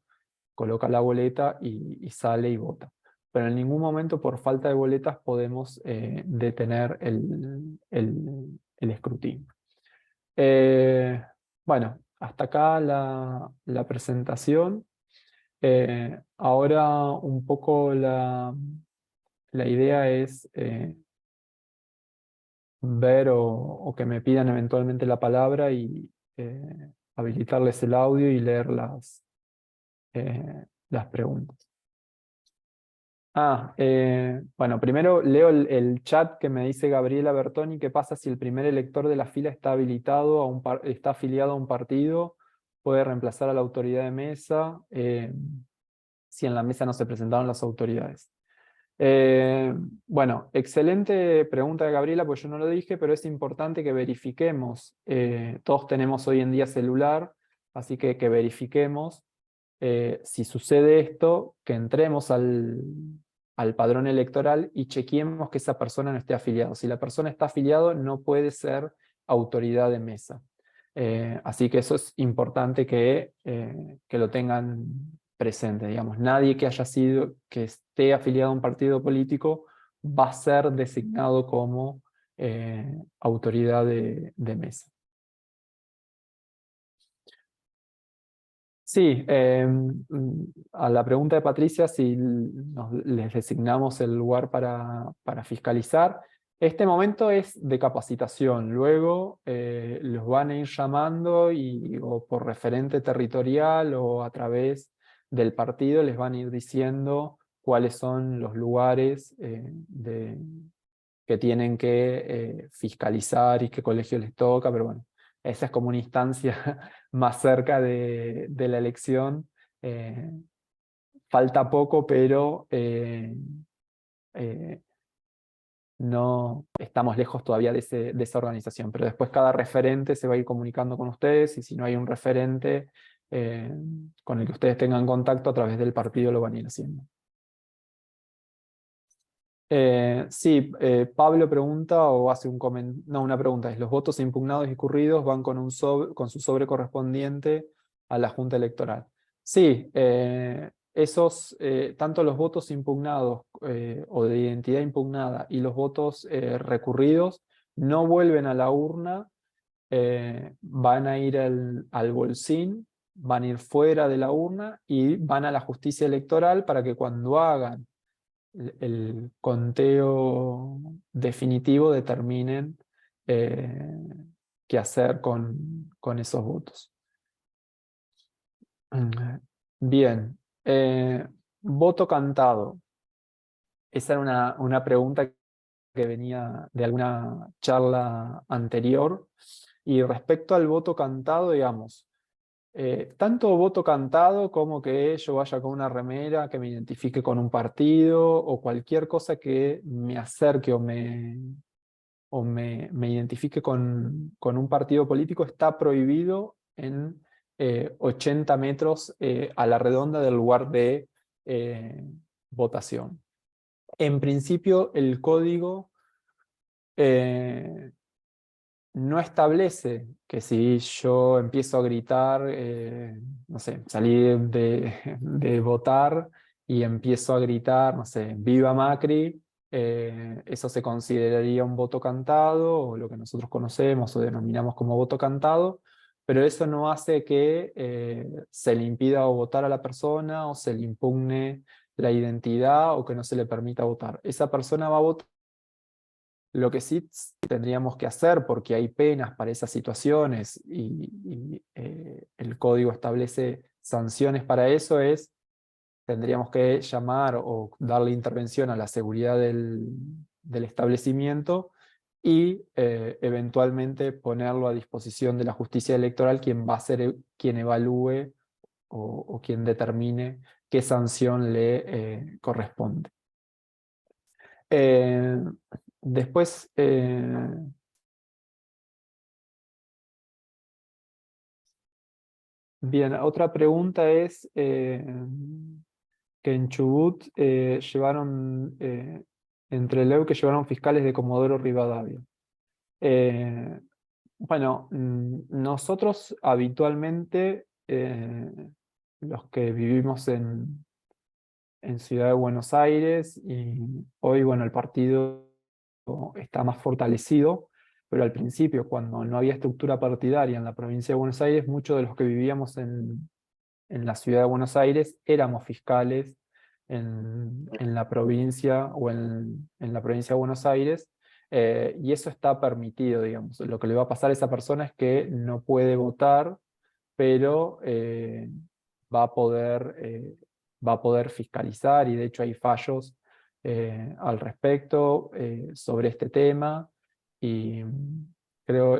coloca la boleta y sale y vota. Pero en ningún momento por falta de boletas podemos detener el escrutinio. Bueno, hasta acá la presentación. Ahora un poco la idea es ver o que me pidan eventualmente la palabra y habilitarles el audio y leer las preguntas. Bueno, primero leo el chat que me dice Gabriela Bertoni. ¿Qué pasa si el primer elector de la fila está habilitado está afiliado a un partido? ¿Puede reemplazar a la autoridad de mesa si en la mesa no se presentaron las autoridades? Bueno, excelente pregunta de Gabriela, pues yo no lo dije, pero es importante que verifiquemos. Todos tenemos hoy en día celular, así que verifiquemos si sucede esto, que entremos al padrón electoral y chequeemos que esa persona no esté afiliado. Si la persona está afiliado, no puede ser autoridad de mesa. Así que eso es importante que lo tengan presente. Digamos, nadie que esté afiliado a un partido político va a ser designado como autoridad de mesa. Sí, a la pregunta de Patricia, si les designamos el lugar para fiscalizar, este momento es de capacitación. Luego los van a ir llamando o por referente territorial o a través del partido les van a ir diciendo cuáles son los lugares que tienen que fiscalizar y qué colegio les toca, pero bueno, esa es como una instancia más cerca de la elección. Falta poco, pero no estamos lejos todavía de esa organización, pero después cada referente se va a ir comunicando con ustedes, y si no hay un referente con el que ustedes tengan contacto, a través del partido lo van a ir haciendo. Sí, Pablo pregunta o hace un comentario, no, una pregunta es: ¿los votos impugnados y escurridos van con su sobre correspondiente a la Junta Electoral? Sí, tanto los votos impugnados o de identidad impugnada y los votos recurridos no vuelven a la urna, van a ir al bolsín, van a ir fuera de la urna y van a la justicia electoral para que cuando hagan el conteo definitivo determinen qué hacer con esos votos. Bien, voto cantado. Esa era una pregunta que venía de alguna charla anterior. Y respecto al voto cantado, digamos, tanto voto cantado como que yo vaya con una remera que me identifique con un partido, o cualquier cosa que me acerque me identifique con un partido político, está prohibido en 80 metros a la redonda del lugar de votación. En principio, el código no establece que si yo empiezo a gritar, no sé, salí de votar y empiezo a gritar, no sé, ¡viva Macri!, eso se consideraría un voto cantado, o lo que nosotros conocemos o denominamos como voto cantado, pero eso no hace que se le impida votar a la persona, o se le impugne la identidad, o que no se le permita votar. Esa persona va a votar. Lo que sí tendríamos que hacer, porque hay penas para esas situaciones y el código establece sanciones para eso, tendríamos que llamar o darle intervención a la seguridad del establecimiento, y eventualmente ponerlo a disposición de la justicia electoral, quien va a ser quien evalúe o quien determine qué sanción le corresponde. Después, bien, otra pregunta es que en Chubut llevaron, entre Leu, que llevaron fiscales de Comodoro Rivadavia. Bueno, nosotros habitualmente, los que vivimos en Ciudad de Buenos Aires, y hoy, bueno, el partido está más fortalecido, pero al principio, cuando no había estructura partidaria en la provincia de Buenos Aires, muchos de los que vivíamos en la ciudad de Buenos Aires éramos fiscales en la provincia, o en la provincia de Buenos Aires, y eso está permitido, digamos. Lo que le va a pasar a esa persona es que no puede votar, pero va a poder, va a poder fiscalizar, y de hecho hay fallos al respecto sobre este tema, y creo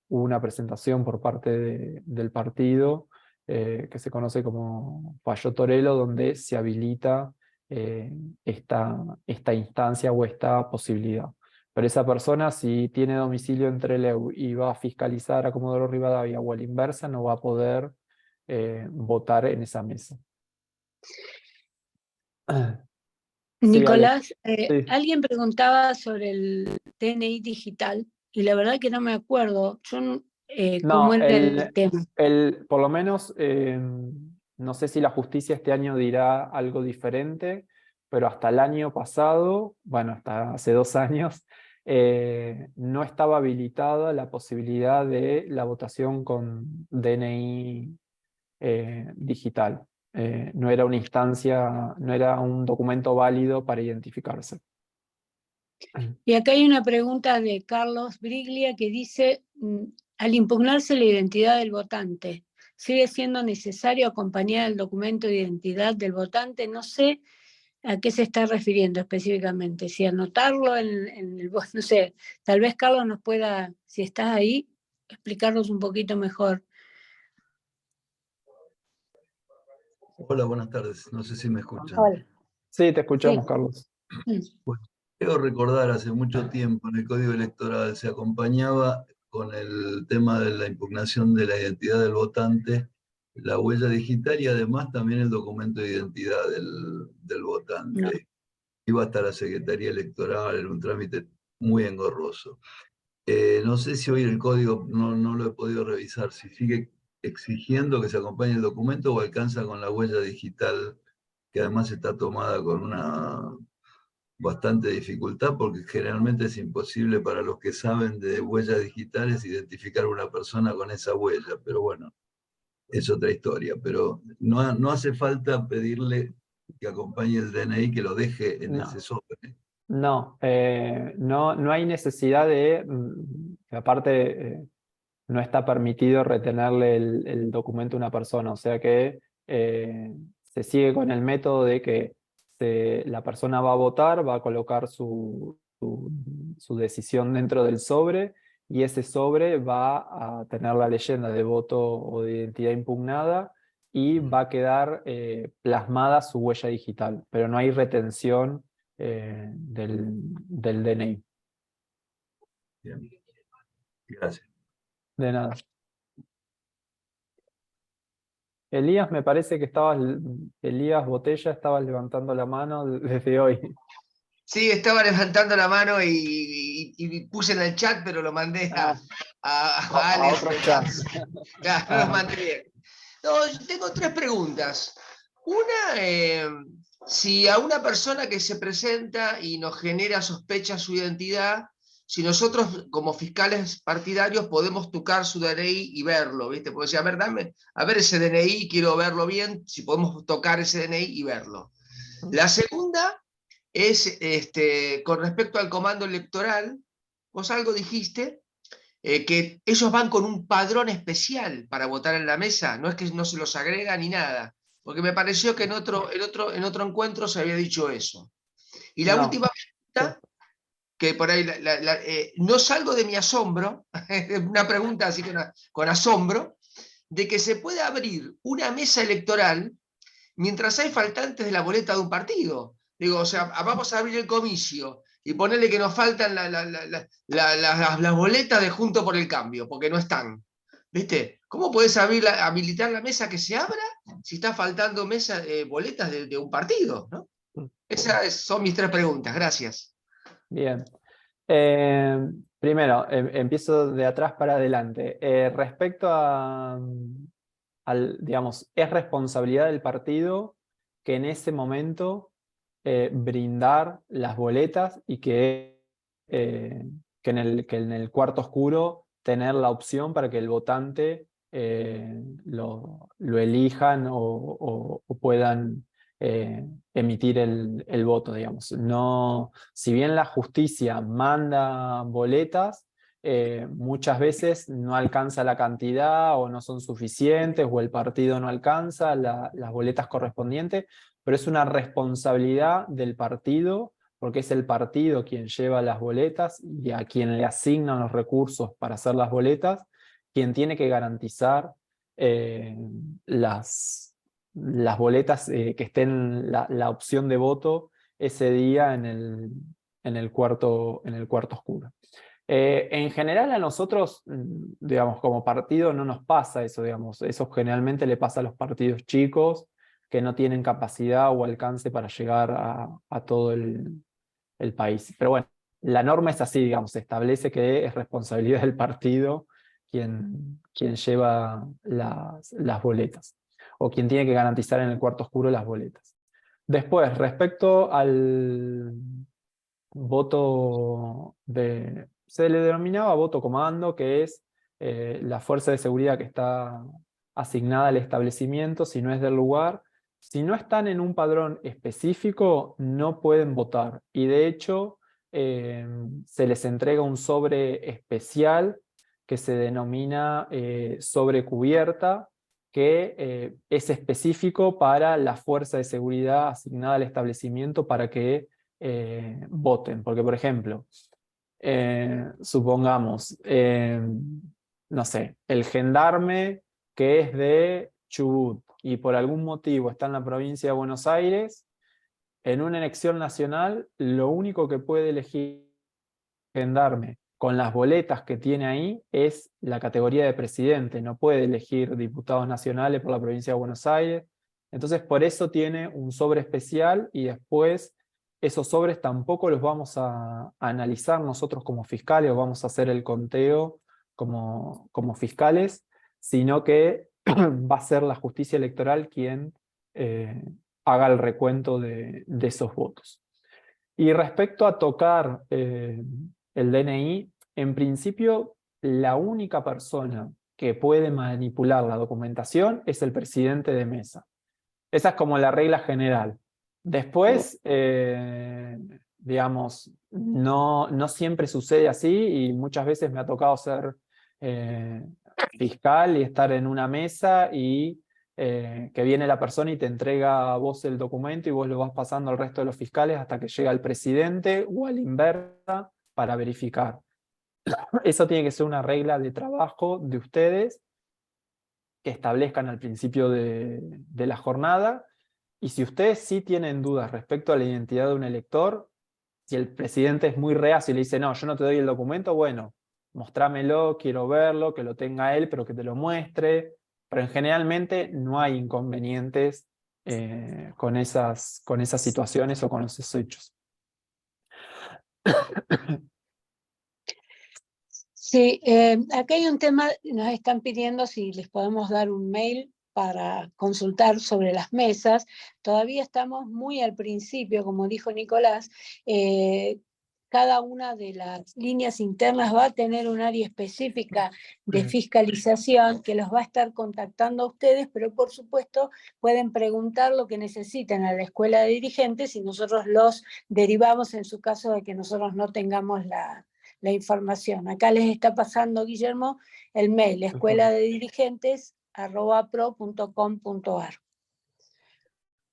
hubo una presentación por parte del partido que se conoce como Fallo Torello, donde se habilita esta instancia o esta posibilidad. Pero esa persona, si tiene domicilio en Trelew y va a fiscalizar a Comodoro Rivadavia, o a la inversa, no va a poder votar en esa mesa. Sí, Ale. Nicolás, Sí. alguien preguntaba sobre el DNI digital y la verdad que no me acuerdo cómo No, era el tema. por lo menos, no sé si la justicia este año dirá algo diferente, pero hasta el año pasado, bueno, hasta hace 2 años, no estaba habilitada la posibilidad de la votación con DNI digital. No era una instancia, no era un documento válido para identificarse. Y acá hay una pregunta de Carlos Briglia que dice, al impugnarse la identidad del votante, ¿sigue siendo necesario acompañar el documento de identidad del votante? No sé a qué se está refiriendo específicamente, si anotarlo en el no sé, tal vez Carlos nos pueda, si estás ahí, explicarnos un poquito mejor. Hola, buenas tardes. No sé si me escuchan. Hola. Sí, te escuchamos, Sí. Carlos. Bueno, Creo recordar hace mucho tiempo en el Código Electoral se acompañaba con el tema de la impugnación de la identidad del votante, la huella digital y además también el documento de identidad del No. votante. Iba hasta la Secretaría Electoral, era un trámite muy engorroso. No sé si hoy el código, no lo he podido revisar, si sigue exigiendo que se acompañe el documento o alcanza con la huella digital, que además está tomada con una bastante dificultad porque generalmente es imposible para los que saben de huellas digitales identificar a una persona con esa huella, pero bueno, es otra historia. Pero no hace falta pedirle que acompañe el DNI, que lo deje en ese No. sobre. No hay necesidad de, aparte no está permitido retenerle el documento a una persona, o sea que se sigue con el método de que la persona va a votar, va a colocar su decisión dentro del sobre y ese sobre va a tener la leyenda de voto o de identidad impugnada y va a quedar plasmada su huella digital, pero no hay retención del DNI. Bien. Gracias. De nada. Elías, me parece que Elías Botella, estabas levantando la mano desde hoy. Sí, estaba levantando la mano y puse en el chat, pero lo mandé a Alex. otro chat. Claro, no lo mandé bien. No, yo tengo tres preguntas. Una, si a una persona que se presenta y nos genera sospecha su identidad, si nosotros como fiscales partidarios podemos tocar su DNI y verlo, ¿viste? Porque decir, a ver, a ver ese DNI, quiero verlo bien, si podemos tocar ese DNI y verlo. La segunda es con respecto al comando electoral, vos algo dijiste, que ellos van con un padrón especial para votar en la mesa, no es que no se los agrega ni nada, porque me pareció que en otro encuentro se había dicho eso. Y la No, última pregunta, que por ahí no salgo de mi asombro, una pregunta así con asombro, de que se puede abrir una mesa electoral mientras hay faltantes de la boleta de un partido. Digo, o sea, vamos a abrir el comicio y ponerle que nos faltan las boletas de Junto por el Cambio, porque no están. ¿Viste? ¿Cómo podés habilitar la mesa que se abra si está faltando boletas de un partido? ¿No? Esas son mis tres preguntas. Gracias. bien. Primero, empiezo de atrás para adelante. Respecto digamos, es responsabilidad del partido que en ese momento brindar las boletas y que en el cuarto oscuro tener la opción para que el votante lo elijan o puedan emitir el voto, digamos. No, si bien la justicia manda boletas, muchas veces no alcanza la cantidad o no son suficientes o el partido no alcanza las boletas correspondientes, pero es una responsabilidad del partido porque es el partido quien lleva las boletas y a quien le asignan los recursos para hacer las boletas, quien tiene que garantizar las boletas que estén la opción de voto ese día en el cuarto oscuro. En general a nosotros, digamos, como partido no nos pasa eso, digamos. Eso generalmente le pasa a los partidos chicos que no tienen capacidad o alcance para llegar a todo el país. Pero bueno, la norma es así, digamos, se establece que es responsabilidad del partido quien lleva las boletas o quien tiene que garantizar en el cuarto oscuro las boletas. Después, respecto al voto se le denominaba voto comando, que es la fuerza de seguridad que está asignada al establecimiento, si no es del lugar. Si no están en un padrón específico, no pueden votar. Y de hecho, se les entrega un sobre especial que se denomina sobre cubierta, que es específico para la fuerza de seguridad asignada al establecimiento para que voten. Porque, por ejemplo, supongamos, no sé, el gendarme que es de Chubut y por algún motivo está en la provincia de Buenos Aires, en una elección nacional, lo único que puede elegir Gendarme con las boletas que tiene ahí es la categoría de presidente, no puede elegir diputados nacionales por la provincia de Buenos Aires. Entonces por eso tiene un sobre especial y después esos sobres tampoco los vamos a analizar nosotros como fiscales o vamos a hacer el conteo como fiscales, sino que va a ser la justicia electoral quien haga el recuento de esos votos. Y respecto a tocar el DNI, en principio la única persona que puede manipular la documentación es el presidente de mesa. Esa es como la regla general. Después, digamos, no siempre sucede así y muchas veces me ha tocado ser fiscal y estar en una mesa y que viene la persona y te entrega a vos el documento y vos lo vas pasando al resto de los fiscales hasta que llega el presidente o al inversa para verificar. Eso tiene que ser una regla de trabajo de ustedes que establezcan al principio de la jornada. Y si ustedes sí tienen dudas respecto a la identidad de un elector, si el presidente es muy reacio y le dice, no, yo no te doy el documento, bueno, mostrámelo, quiero verlo, que lo tenga él, pero que te lo muestre. Pero generalmente no hay inconvenientes con esas situaciones o con esos hechos. Sí, acá hay un tema, nos están pidiendo si les podemos dar un mail para consultar sobre las mesas. Todavía estamos muy al principio, como dijo Nicolás. Cada una de las líneas internas va a tener un área específica de fiscalización que los va a estar contactando a ustedes, pero por supuesto pueden preguntar lo que necesiten a la escuela de dirigentes y nosotros los derivamos en su caso de que nosotros no tengamos la información. Acá les está pasando, Guillermo, el mail, escueladedirigentes@pro.com.ar.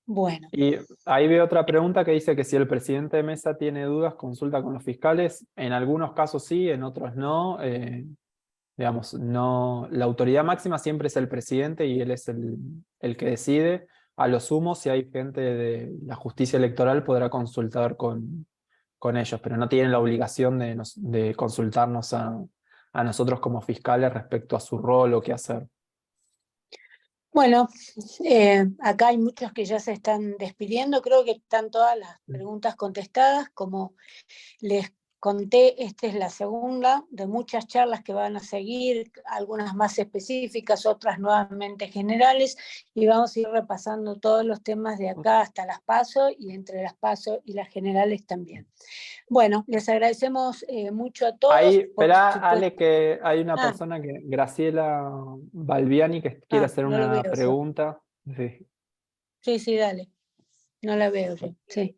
Bueno. Y ahí veo otra pregunta que dice que si el presidente de mesa tiene dudas, consulta con los fiscales. En algunos casos sí, en otros no. Digamos, no, la autoridad máxima siempre es el presidente y él es el que decide. A lo sumo, si hay gente de la justicia electoral, podrá consultar con ellos, pero no tienen la obligación de consultarnos a nosotros como fiscales respecto a su rol o qué hacer. Bueno, acá hay muchos que ya se están despidiendo, creo que están todas las preguntas contestadas, como les conté, esta es la segunda de muchas charlas que van a seguir, algunas más específicas, otras nuevamente generales, y vamos a ir repasando todos los temas de acá hasta las PASO y entre las PASO y las generales también. Bueno, les agradecemos mucho a todos. Ahí, espera, Ale, que hay una persona, Graciela Balbiani, que quiere hacer no lo una veo, pregunta. Sí. Sí, dale. No la veo yo, sí.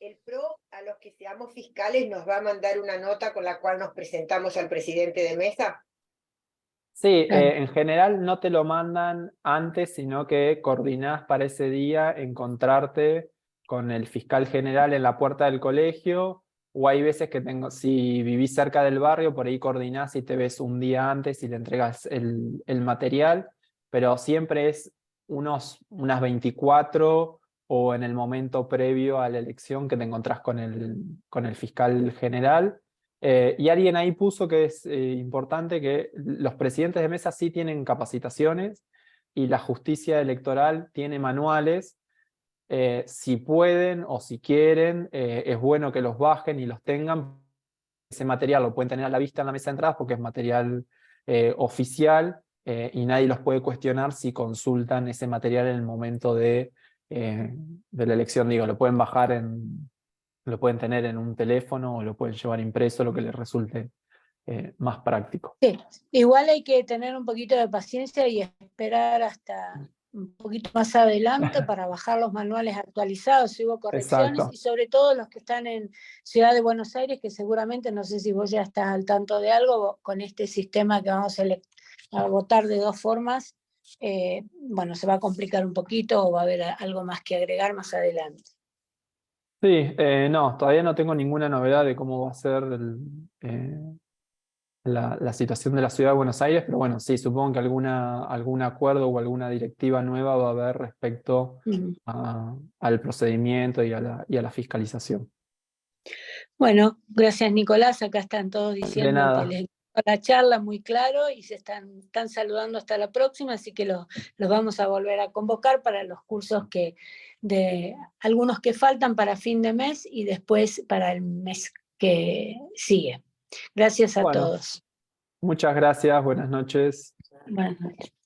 El PRO, a los que seamos fiscales, nos va a mandar una nota con la cual nos presentamos al presidente de mesa. Sí, en general no te lo mandan antes, sino que coordinás para ese día encontrarte con el fiscal general en la puerta del colegio, o hay veces que si vivís cerca del barrio, por ahí coordinás y te ves un día antes y le entregas el material, pero siempre es unas 24 o en el momento previo a la elección que te encontrás con el fiscal general. Y alguien ahí puso que es importante que los presidentes de mesa sí tienen capacitaciones y la justicia electoral tiene manuales. Si pueden o si quieren, es bueno que los bajen y los tengan. Ese material lo pueden tener a la vista en la mesa de entradas porque es material oficial y nadie los puede cuestionar si consultan ese material en el momento de la elección. Digo, lo pueden bajar lo pueden tener en un teléfono o lo pueden llevar impreso, lo que les resulte más práctico. Sí, igual hay que tener un poquito de paciencia y esperar hasta un poquito más adelante para bajar los manuales actualizados si hubo correcciones. Exacto. Y sobre todo los que están en Ciudad de Buenos Aires, que seguramente, no sé si vos ya estás al tanto de algo, con este sistema que vamos a votar de dos formas, bueno, se va a complicar un poquito o va a haber algo más que agregar más adelante. Sí, no, todavía no tengo ninguna novedad de cómo va a ser la situación de la Ciudad de Buenos Aires, pero bueno, sí, supongo que algún acuerdo o alguna directiva nueva va a haber respecto al procedimiento y a la fiscalización. Bueno, gracias Nicolás, acá están todos De diciendo nada. que les gustó la charla muy claro y se están saludando hasta la próxima, así que los vamos a volver a convocar para los cursos algunos que faltan para fin de mes y después para el mes que sigue. Gracias a Bueno, todos. muchas gracias, buenas noches. Buenas noches.